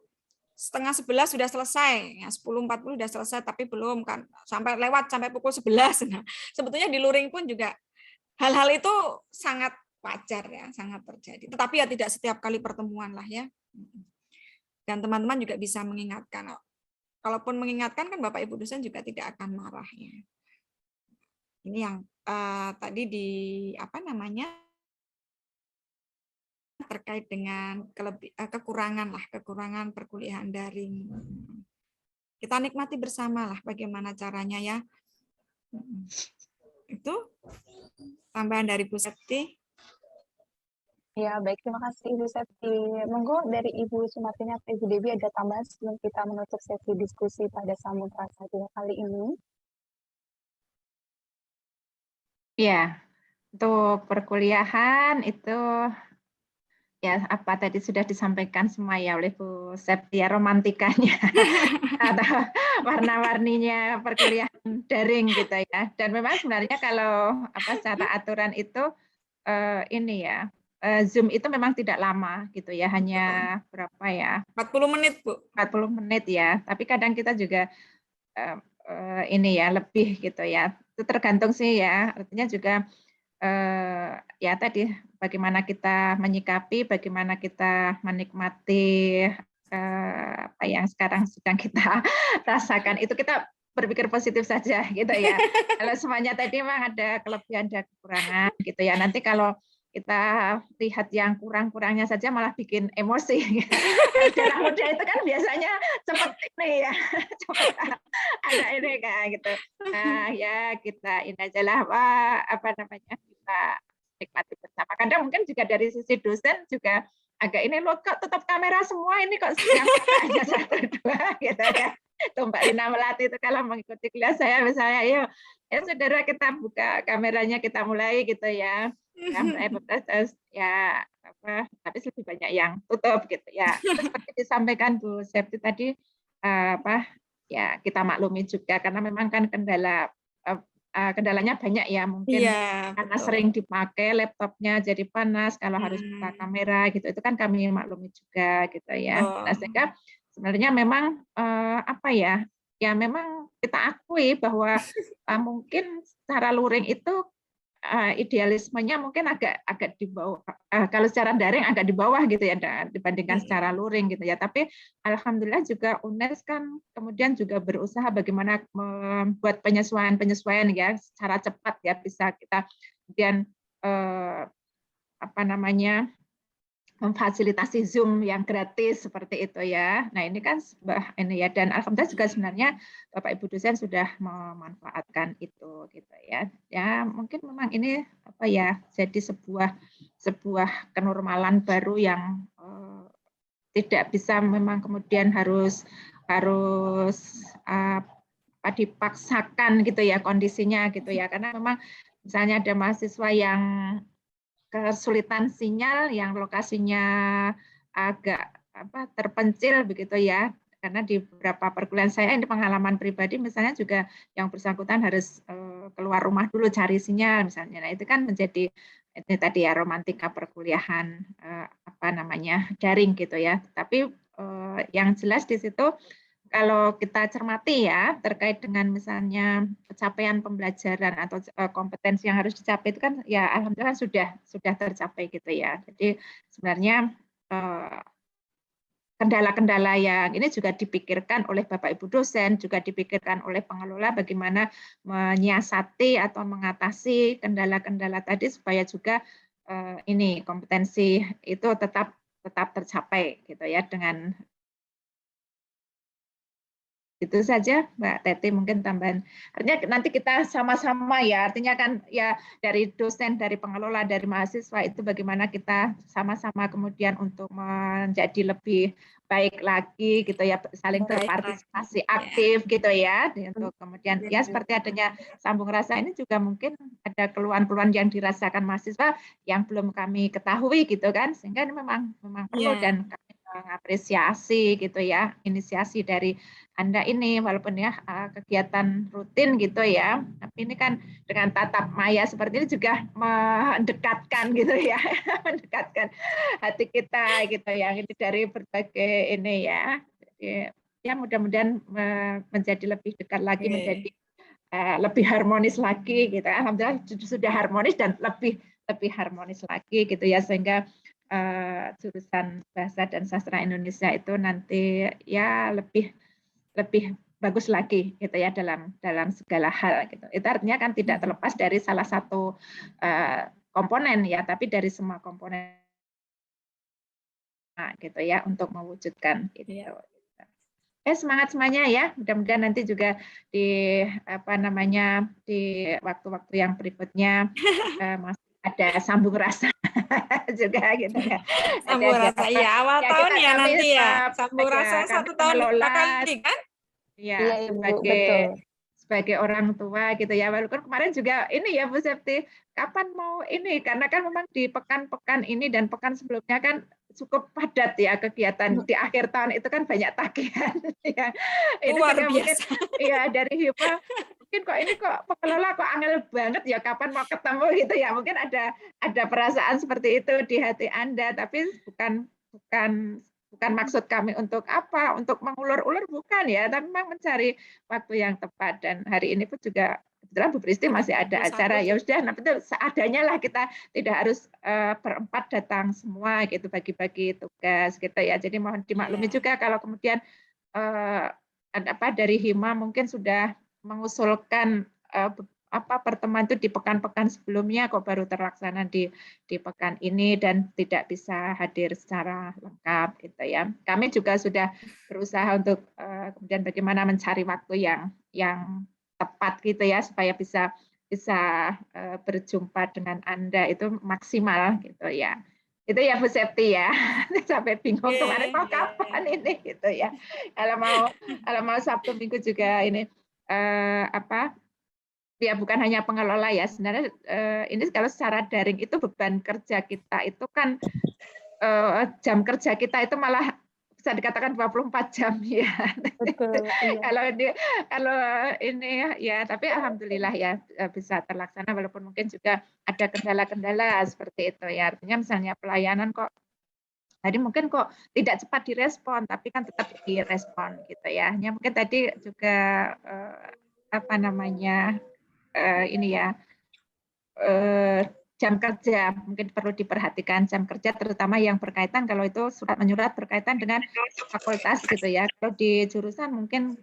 10:30 sudah selesai, ya 10:40 sudah selesai, tapi belum kan sampai pukul 11. Nah, sebetulnya di luring pun juga hal-hal itu sangat wajar ya, sangat terjadi. Tetapi ya tidak setiap kali pertemuan lah ya. Dan teman-teman juga bisa mengingatkan. Kalaupun mengingatkan kan Bapak Ibu dosen juga tidak akan marah ya. Ini yang tadi di terkait dengan kekurangan perkuliahan daring. Kita nikmati bersama lah bagaimana caranya ya. Itu tambahan dari Bu Septi. Ya, baik. Terima kasih Ibu Septi. Monggo dari Ibu Sumartina atau Ibu Dewi ada tambahan sebelum kita menutup sesi diskusi pada Sambung Rasa 2 kali ini. Ya, untuk perkuliahan itu ya apa tadi sudah disampaikan semua ya oleh Bu Septia, romantikanya atau warna-warninya perkuliahan daring gitu ya. Dan memang sebenarnya kalau secara aturan itu ini ya Zoom itu memang tidak lama gitu ya, hanya berapa ya? 40 menit Bu. 40 menit ya. Tapi kadang kita juga ini ya lebih gitu ya. Itu tergantung sih ya. Artinya juga ya tadi bagaimana kita menyikapi, bagaimana kita menikmati apa yang sekarang sedang kita rasakan, itu kita berpikir positif saja gitu ya. Kalau semuanya tadi memang ada kelebihan dan kekurangan gitu ya. Nanti kalau kita lihat yang kurang-kurangnya saja malah bikin emosi. Anak muda itu kan biasanya cepat ini ya, cepat ada ini kayak gitu. Nah ya kita ini aja lah, apa namanya, kita nikmati bersama. Kadang mungkin juga dari sisi dosen juga agak ini loh, kok tetap kamera semua ini kok yang hanya 1-2 gitu ya. Tuh Mbak Lina Melati itu kalau mengikuti kelas saya misalnya, ya saudara kita buka kameranya, kita mulai gitu ya. Mulai terus ya apa, tapi lebih banyak yang tutup gitu ya. Terus seperti disampaikan Bu Septi tadi, apa ya, kita maklumi juga karena memang kan kendalanya banyak ya, mungkin karena sering dipakai laptopnya jadi panas kalau harus buka kamera gitu, itu kan kami maklumi juga gitu ya. Nah, sehingga sebenarnya memang apa ya memang kita akui bahwa mungkin secara luring itu idealismenya mungkin agak di bawah, kalau secara daring agak di bawah gitu ya dibandingkan secara luring gitu ya. Tapi alhamdulillah juga UNES kan kemudian juga berusaha bagaimana membuat penyesuaian ya secara cepat ya, bisa kita kemudian apa namanya, memfasilitasi Zoom yang gratis seperti itu ya. Nah ini kan ini ya, dan alhamdulillah juga sebenarnya Bapak Ibu dosen sudah memanfaatkan itu gitu ya. Ya mungkin memang ini apa ya, jadi sebuah kenormalan baru yang tidak bisa memang kemudian harus dipaksakan gitu ya kondisinya gitu ya, karena memang misalnya ada mahasiswa yang kesulitan sinyal yang lokasinya agak terpencil begitu ya, karena di beberapa perkuliahan saya ini pengalaman pribadi misalnya juga yang bersangkutan harus keluar rumah dulu cari sinyal misalnya. Nah itu kan menjadi ini tadi ya romantika perkuliahan apa namanya daring gitu ya. Tapi yang jelas di situ kalau kita cermati ya terkait dengan misalnya capaian pembelajaran atau kompetensi yang harus dicapai itu kan ya alhamdulillah sudah tercapai gitu ya. Jadi sebenarnya kendala-kendala yang ini juga dipikirkan oleh Bapak Ibu dosen, juga dipikirkan oleh pengelola bagaimana menyiasati atau mengatasi kendala-kendala tadi supaya juga ini kompetensi itu tetap tercapai gitu ya. Dengan itu saja Mbak Teti, mungkin tambahan. Artinya nanti kita sama-sama ya, artinya kan ya dari dosen, dari pengelola, dari mahasiswa itu bagaimana kita sama-sama kemudian untuk menjadi lebih baik lagi gitu ya, saling berpartisipasi aktif gitu ya, untuk kemudian ya seperti adanya sambung rasa ini juga mungkin ada keluhan-keluhan yang dirasakan mahasiswa yang belum kami ketahui gitu kan, sehingga ini memang perlu dan kami mengapresiasi gitu ya inisiasi dari Anda ini, walaupun ya kegiatan rutin gitu ya, tapi ini kan dengan tatap maya seperti ini juga mendekatkan gitu ya, mendekatkan hati kita gitu ya, ini dari berbagai ini ya. Jadi ya mudah-mudahan menjadi lebih dekat lagi, menjadi lebih harmonis lagi gitu. Alhamdulillah sudah harmonis dan lebih harmonis lagi gitu ya, sehingga jurusan Bahasa dan Sastra Indonesia itu nanti ya lebih bagus lagi gitu ya dalam segala hal gitu. Itu artinya kan tidak terlepas dari salah satu komponen ya, tapi dari semua komponen gitu ya untuk mewujudkan itu. Semangat semuanya ya. Mudah-mudahan nanti juga di apa namanya di waktu-waktu yang berikutnya masih ada sambung rasa juga gitu ya. Sambung rasa ya awal tahun ya nanti ya. Sambung rasa 1 tahun kali kan? Ya, sebagai orang tua gitu ya. Walaupun kemarin juga ini ya Bu Septi, kapan mau ini, karena kan memang di pekan-pekan ini dan pekan sebelumnya kan cukup padat ya kegiatan di akhir tahun itu kan banyak tagihan ya. Ini luar juga biasa. Mungkin ya dari HIPA mungkin kok pengelola kok angel banget ya kapan mau ketemu gitu ya. Mungkin ada perasaan seperti itu di hati Anda, tapi bukan maksud kami untuk mengulur-ulur bukan ya, tapi memang mencari waktu yang tepat, dan hari ini pun juga kebetulan Bu Pristi masih ada acara, ya sudah, nah betul seadanya lah, kita tidak harus berempat datang semua gitu, bagi-bagi tugas gitu ya. Jadi mohon dimaklumi juga kalau kemudian dari Hima mungkin sudah mengusulkan pertemuan itu di pekan-pekan sebelumnya kok baru terlaksana di pekan ini dan tidak bisa hadir secara lengkap gitu ya. Kami juga sudah berusaha untuk kemudian bagaimana mencari waktu yang tepat gitu ya supaya bisa berjumpa dengan Anda itu maksimal gitu ya. Itu ya Bu Septi ya. Sampai bingung kemarin mau kapan ini gitu ya. Kalau mau Sabtu Minggu juga ini ya bukan hanya pengelola ya, sebenarnya ini kalau secara daring itu beban kerja kita itu kan jam kerja kita itu malah bisa dikatakan 24 jam ya. Betul, iya. Kalau ini ya, tapi alhamdulillah ya bisa terlaksana walaupun mungkin juga ada kendala-kendala seperti itu ya. Artinya misalnya pelayanan kok tadi mungkin kok tidak cepat direspon, tapi kan tetap direspon gitu ya. Hanya mungkin tadi juga ini ya jam kerja mungkin perlu diperhatikan jam kerja terutama yang berkaitan kalau itu surat menyurat berkaitan dengan fakultas gitu ya. Kalau di jurusan mungkin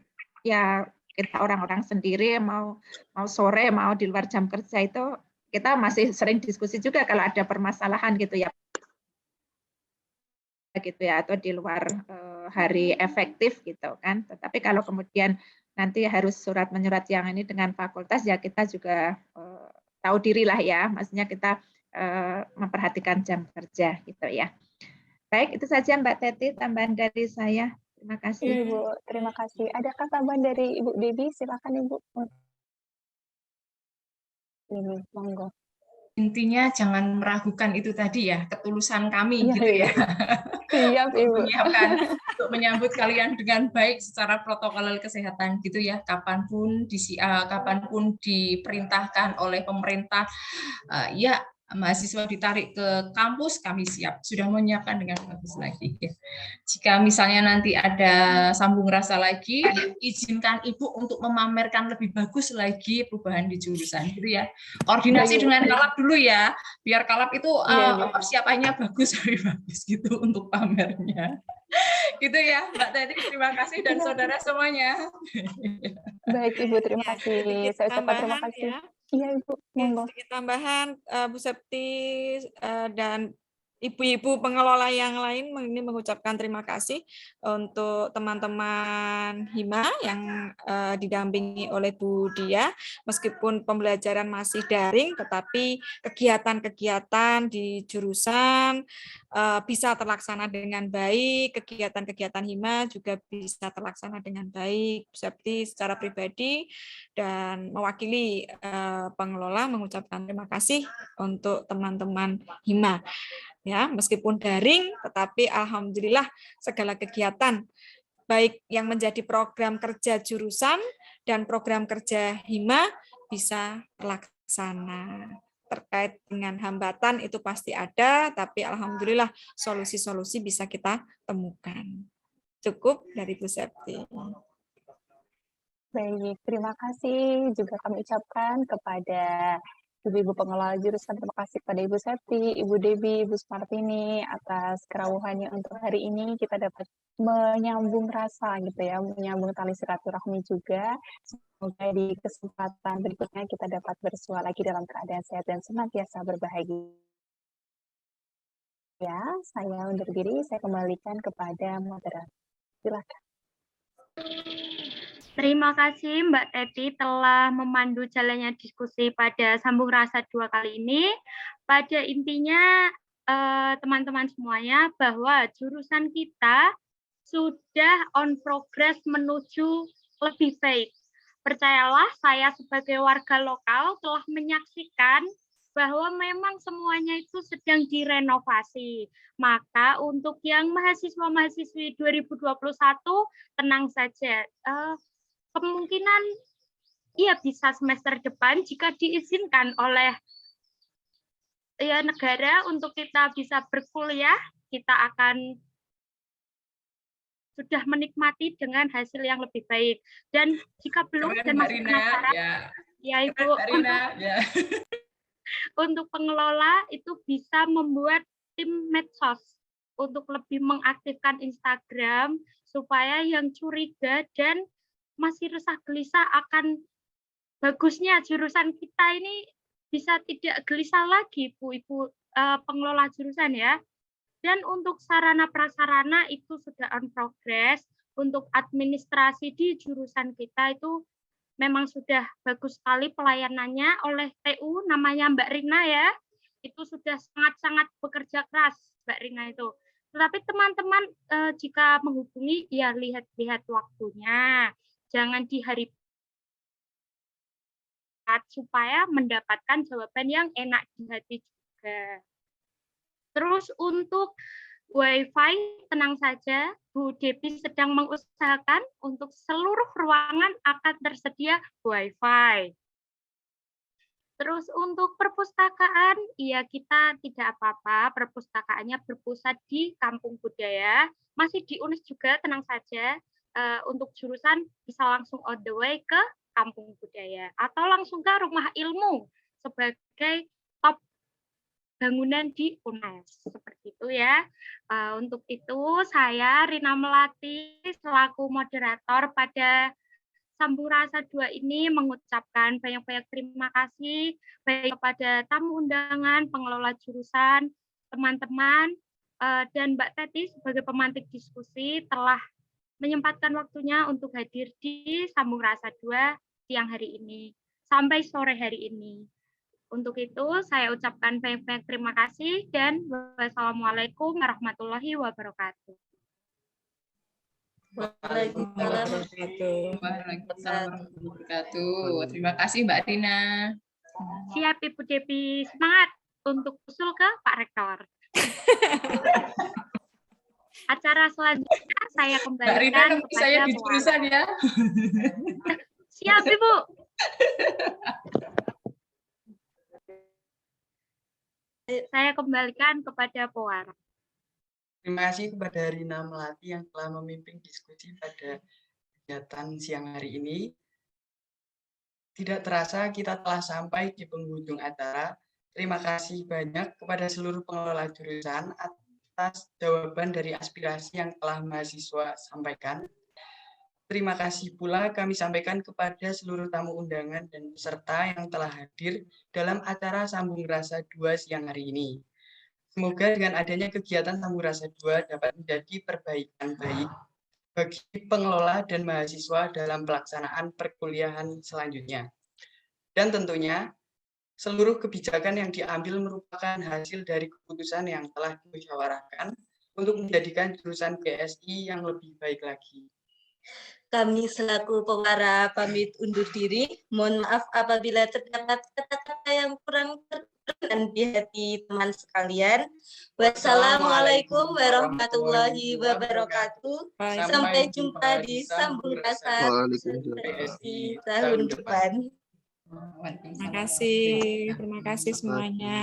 ya kita orang-orang sendiri mau sore mau di luar jam kerja itu kita masih sering diskusi juga kalau ada permasalahan gitu ya atau di luar hari efektif gitu kan. Tetapi kalau kemudian nanti harus surat menyurat yang ini dengan fakultas ya kita juga tahu diri lah ya, maksudnya kita memperhatikan jam kerja gitu ya. Baik, itu saja Mbak Teti tambahan dari saya. Terima kasih. Ibu, terima kasih. Adakah tambahan dari Ibu Devi? Silakan Ibu. Ini, monggo. Intinya jangan meragukan itu tadi ya, ketulusan kami gitu ya. Siap, Ibu. Untuk menyambut kalian dengan baik secara protokol kesehatan gitu ya, kapanpun diperintahkan oleh pemerintah ya mahasiswa ditarik ke kampus, kami siap, sudah menyiapkan dengan bagus lagi. Ya. Jika misalnya nanti ada sambung rasa lagi, izinkan Ibu untuk memamerkan lebih bagus lagi perubahan di jurusan, gitu ya. Koordinasi dengan Kalab dulu ya, biar Kalab itu persiapannya bagus, lebih bagus gitu untuk pamernya. Gitu ya, Mbak Teti, terima kasih dan saudara semuanya. Baik Ibu, terima kasih. Saya ucapkan terima kasih. Ya. Iya Ibu, monggo. Sedikit tambahan, Bu Septi dan ibu-ibu pengelola yang lain ini mengucapkan terima kasih untuk teman-teman Hima yang didampingi oleh Bu Dia. Meskipun pembelajaran masih daring, tetapi kegiatan-kegiatan di jurusan bisa terlaksana dengan baik, kegiatan-kegiatan Hima juga bisa terlaksana dengan baik. Bu Septi secara pribadi dan mewakili pengelola mengucapkan terima kasih untuk teman-teman Hima. Ya, meskipun daring, tetapi alhamdulillah segala kegiatan baik yang menjadi program kerja jurusan dan program kerja Hima bisa terlaksana. Terkait dengan hambatan itu pasti ada, tapi alhamdulillah solusi-solusi bisa kita temukan. Cukup dari Bu Septi. Baik, terima kasih juga kami ucapkan kepada Ibu-Ibu pengelola jurusan. Terima kasih kepada Ibu Septi, Ibu Devi, Ibu Smartini atas kerawuhannya untuk hari ini. Kita dapat menyambung rasa gitu ya, menyambung tali silaturahmi juga. Semoga di kesempatan berikutnya kita dapat bersua lagi dalam keadaan sehat dan senantiasa berbahagia. Ya, saya undur diri, saya kembalikan kepada moderator. Silakan. Terima kasih Mbak Teti telah memandu jalannya diskusi pada Sambung Rasa 2 kali ini. Pada intinya teman-teman semuanya bahwa jurusan kita sudah on progress menuju lebih baik. Percayalah, saya sebagai warga lokal telah menyaksikan bahwa memang semuanya itu sedang direnovasi. Maka untuk yang mahasiswa-mahasiswi 2021, tenang saja. Kemungkinan ia bisa semester depan jika diizinkan oleh negara untuk kita bisa berkuliah, kita akan sudah menikmati dengan hasil yang lebih baik. Dan jika belum Keren, dan Mbak masih Rina, penasaran, ya. ya Ibu, Mbak Rina, ya. untuk pengelola itu bisa membuat tim medsos untuk lebih mengaktifkan Instagram supaya yang curiga dan masih resah gelisah akan bagusnya jurusan kita ini bisa tidak gelisah lagi, Bu, Ibu pengelola jurusan ya. Dan untuk sarana prasarana itu sudah on progress. Untuk administrasi di jurusan kita itu memang sudah bagus sekali pelayanannya oleh TU, namanya Mbak Rina ya. Itu sudah sangat-sangat bekerja keras Mbak Rina itu. Tetapi teman-teman jika menghubungi ya lihat-lihat waktunya. Jangan di hari supaya mendapatkan jawaban yang enak di hati juga. Terus untuk Wi-Fi, tenang saja, Bu Depi sedang mengusahakan untuk seluruh ruangan akan tersedia Wi-Fi. Terus untuk perpustakaan, ya kita tidak apa-apa, perpustakaannya berpusat di Kampung Budaya, masih di UNES juga, tenang saja. Untuk jurusan bisa langsung on the way ke Kampung Budaya, atau langsung ke Rumah Ilmu sebagai top bangunan di UNES, seperti itu ya. Untuk itu saya Rina Melati selaku moderator pada Sambung Rasa 2 ini mengucapkan banyak-banyak terima kasih baik kepada tamu undangan, pengelola jurusan, teman-teman, dan Mbak Teti sebagai pemantik diskusi telah menyempatkan waktunya untuk hadir di Sambung Rasa 2 siang hari ini sampai sore hari ini. Untuk itu, saya ucapkan banyak-banyak terima kasih dan wassalamualaikum warahmatullahi wabarakatuh. Waalaikumsalam. Waalaikumsalam warahmatullahi wabarakatuh. Terima kasih Mbak Rina. Siap Ibu Depi, semangat untuk usul ke Pak Rektor. Acara selanjutnya saya Mbak Rina kembalikan nemu kepada saya di pewaris. jurusan ya. Siap Ibu. Saya kembalikan kepada pewaris. Terima kasih kepada Rina Melati yang telah memimpin diskusi pada kegiatan siang hari ini. Tidak terasa kita telah sampai di penghujung acara. Terima kasih banyak kepada seluruh pengelola jurusan atas jawaban dari aspirasi yang telah mahasiswa sampaikan. Terima kasih pula kami sampaikan kepada seluruh tamu undangan dan peserta yang telah hadir dalam acara Sambung Rasa 2 siang hari ini. Semoga dengan adanya kegiatan Sambung Rasa 2 dapat menjadi perbaikan baik bagi pengelola dan mahasiswa dalam pelaksanaan perkuliahan selanjutnya. Dan tentunya, seluruh kebijakan yang diambil merupakan hasil dari keputusan yang telah dimusyawarahkan untuk menjadikan jurusan GSI yang lebih baik lagi. Kami selaku pewara pamit undur diri. Mohon maaf apabila terdapat kata-kata yang kurang berkenan di hati teman sekalian. Wassalamualaikum warahmatullahi wabarakatuh. Sampai jumpa di Sambung Rasa di tahun depan. Terima kasih semuanya.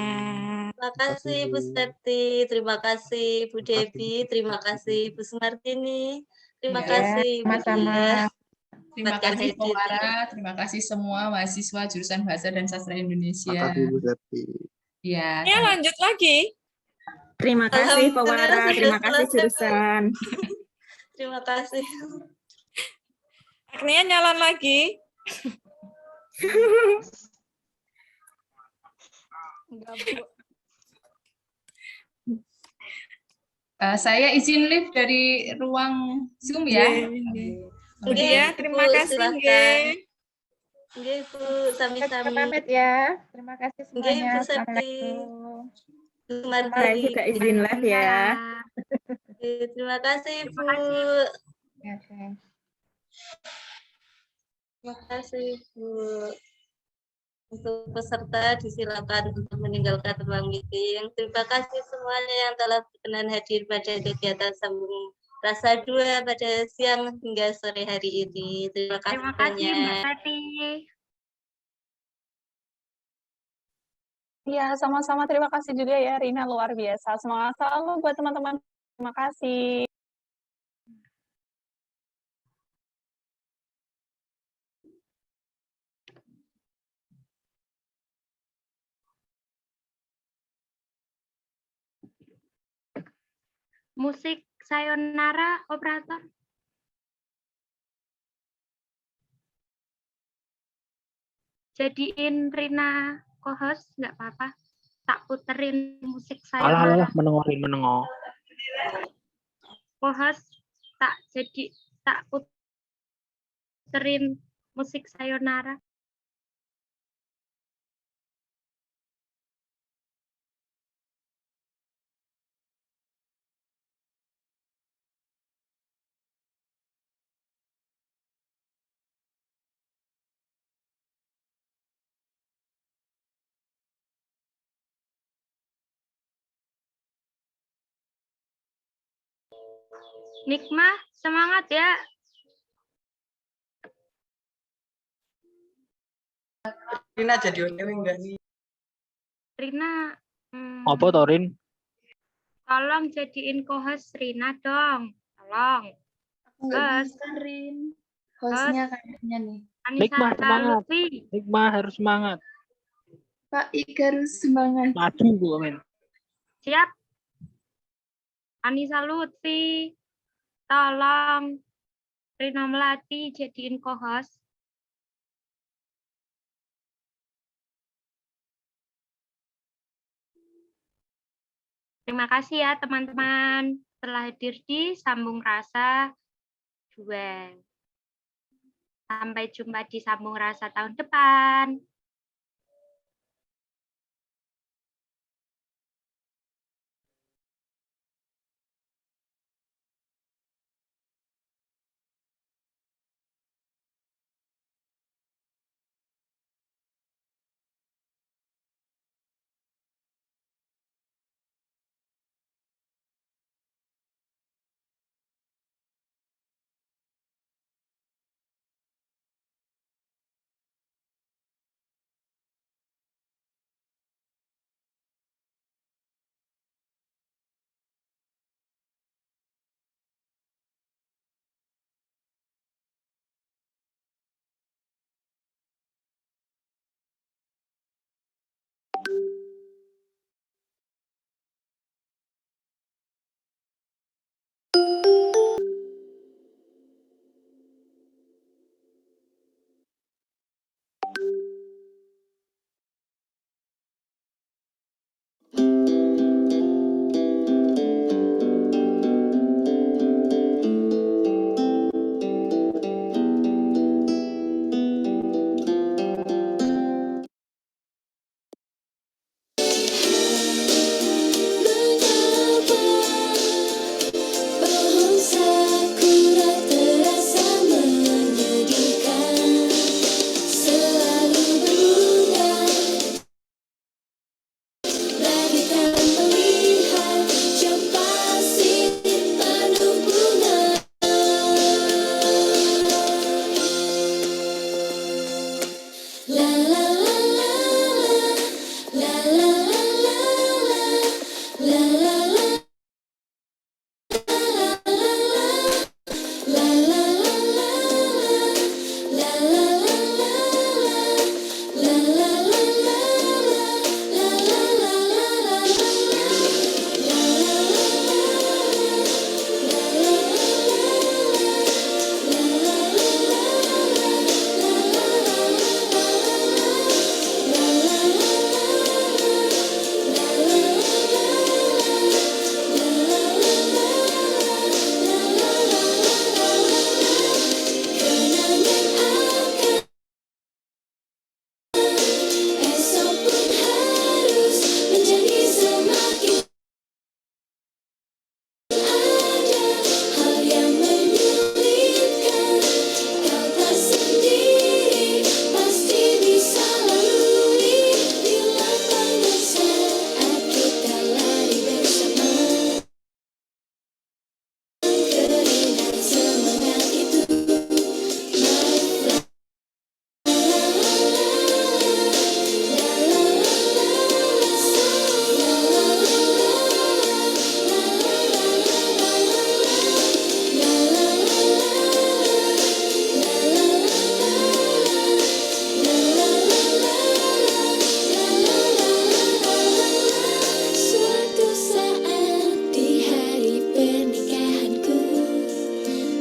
Terima kasih Bu Septi, terima kasih Bu Devi, terima kasih Bu Sumartini. Terima kasih, sama-sama. Terima kasih Pewara, terima kasih semua mahasiswa jurusan Bahasa dan Sastra Indonesia. Terima kasih Bu Septi. Ya, lanjut lagi. Terima kasih Pewara, terima kasih jurusan. Terima kasih. Agnia nyalon lagi. Enggak, Bu. Saya izin live dari ruang Zoom ya. Oke ya, terima kasih. Nggih, Bu, sami-sami. Pamit ya. Terima kasih semuanya. Bu Septi. Saya juga izin live ya. Terima kasih, Bu. Terima kasih, Bu. Untuk peserta disilakan untuk meninggalkan ruang meeting. Terima kasih semuanya yang telah berkenan hadir pada kegiatan Sambung Rasa 2 pada siang hingga sore hari ini. Terima kasih banyak. Mbak Tati. Ya, sama-sama terima kasih juga ya Rina, luar biasa. Semangat selalu buat teman-teman. Terima kasih. Musik Sayonara, operator. Jadiin Rina co-host, nggak apa-apa. Tak puterin musik Sayonara. Alah, menengok. Co-host, tak puterin musik Sayonara. Nikmah, semangat ya. Rina jadi OTW enggak nih? Rina, Apa Torin? tolong jadiin co-host Rina dong. Tolong. Nggak bisa, Rin. Hostnya kayaknya nih. Nikmah Anissa semangat. Lutfi. Nikmah harus semangat. Pak Ika harus semangat. Maju Bu Amin. Siap. Anissa Lutfi. Tolong Rina Melati jadiin co-host. Terima kasih ya teman-teman telah hadir di Sambung Rasa 2. Sampai jumpa di Sambung Rasa tahun depan.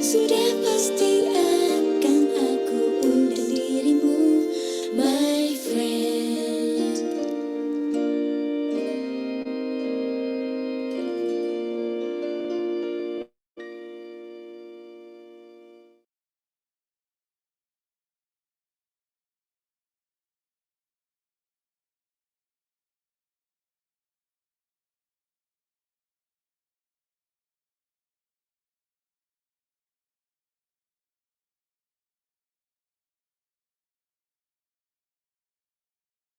Sudah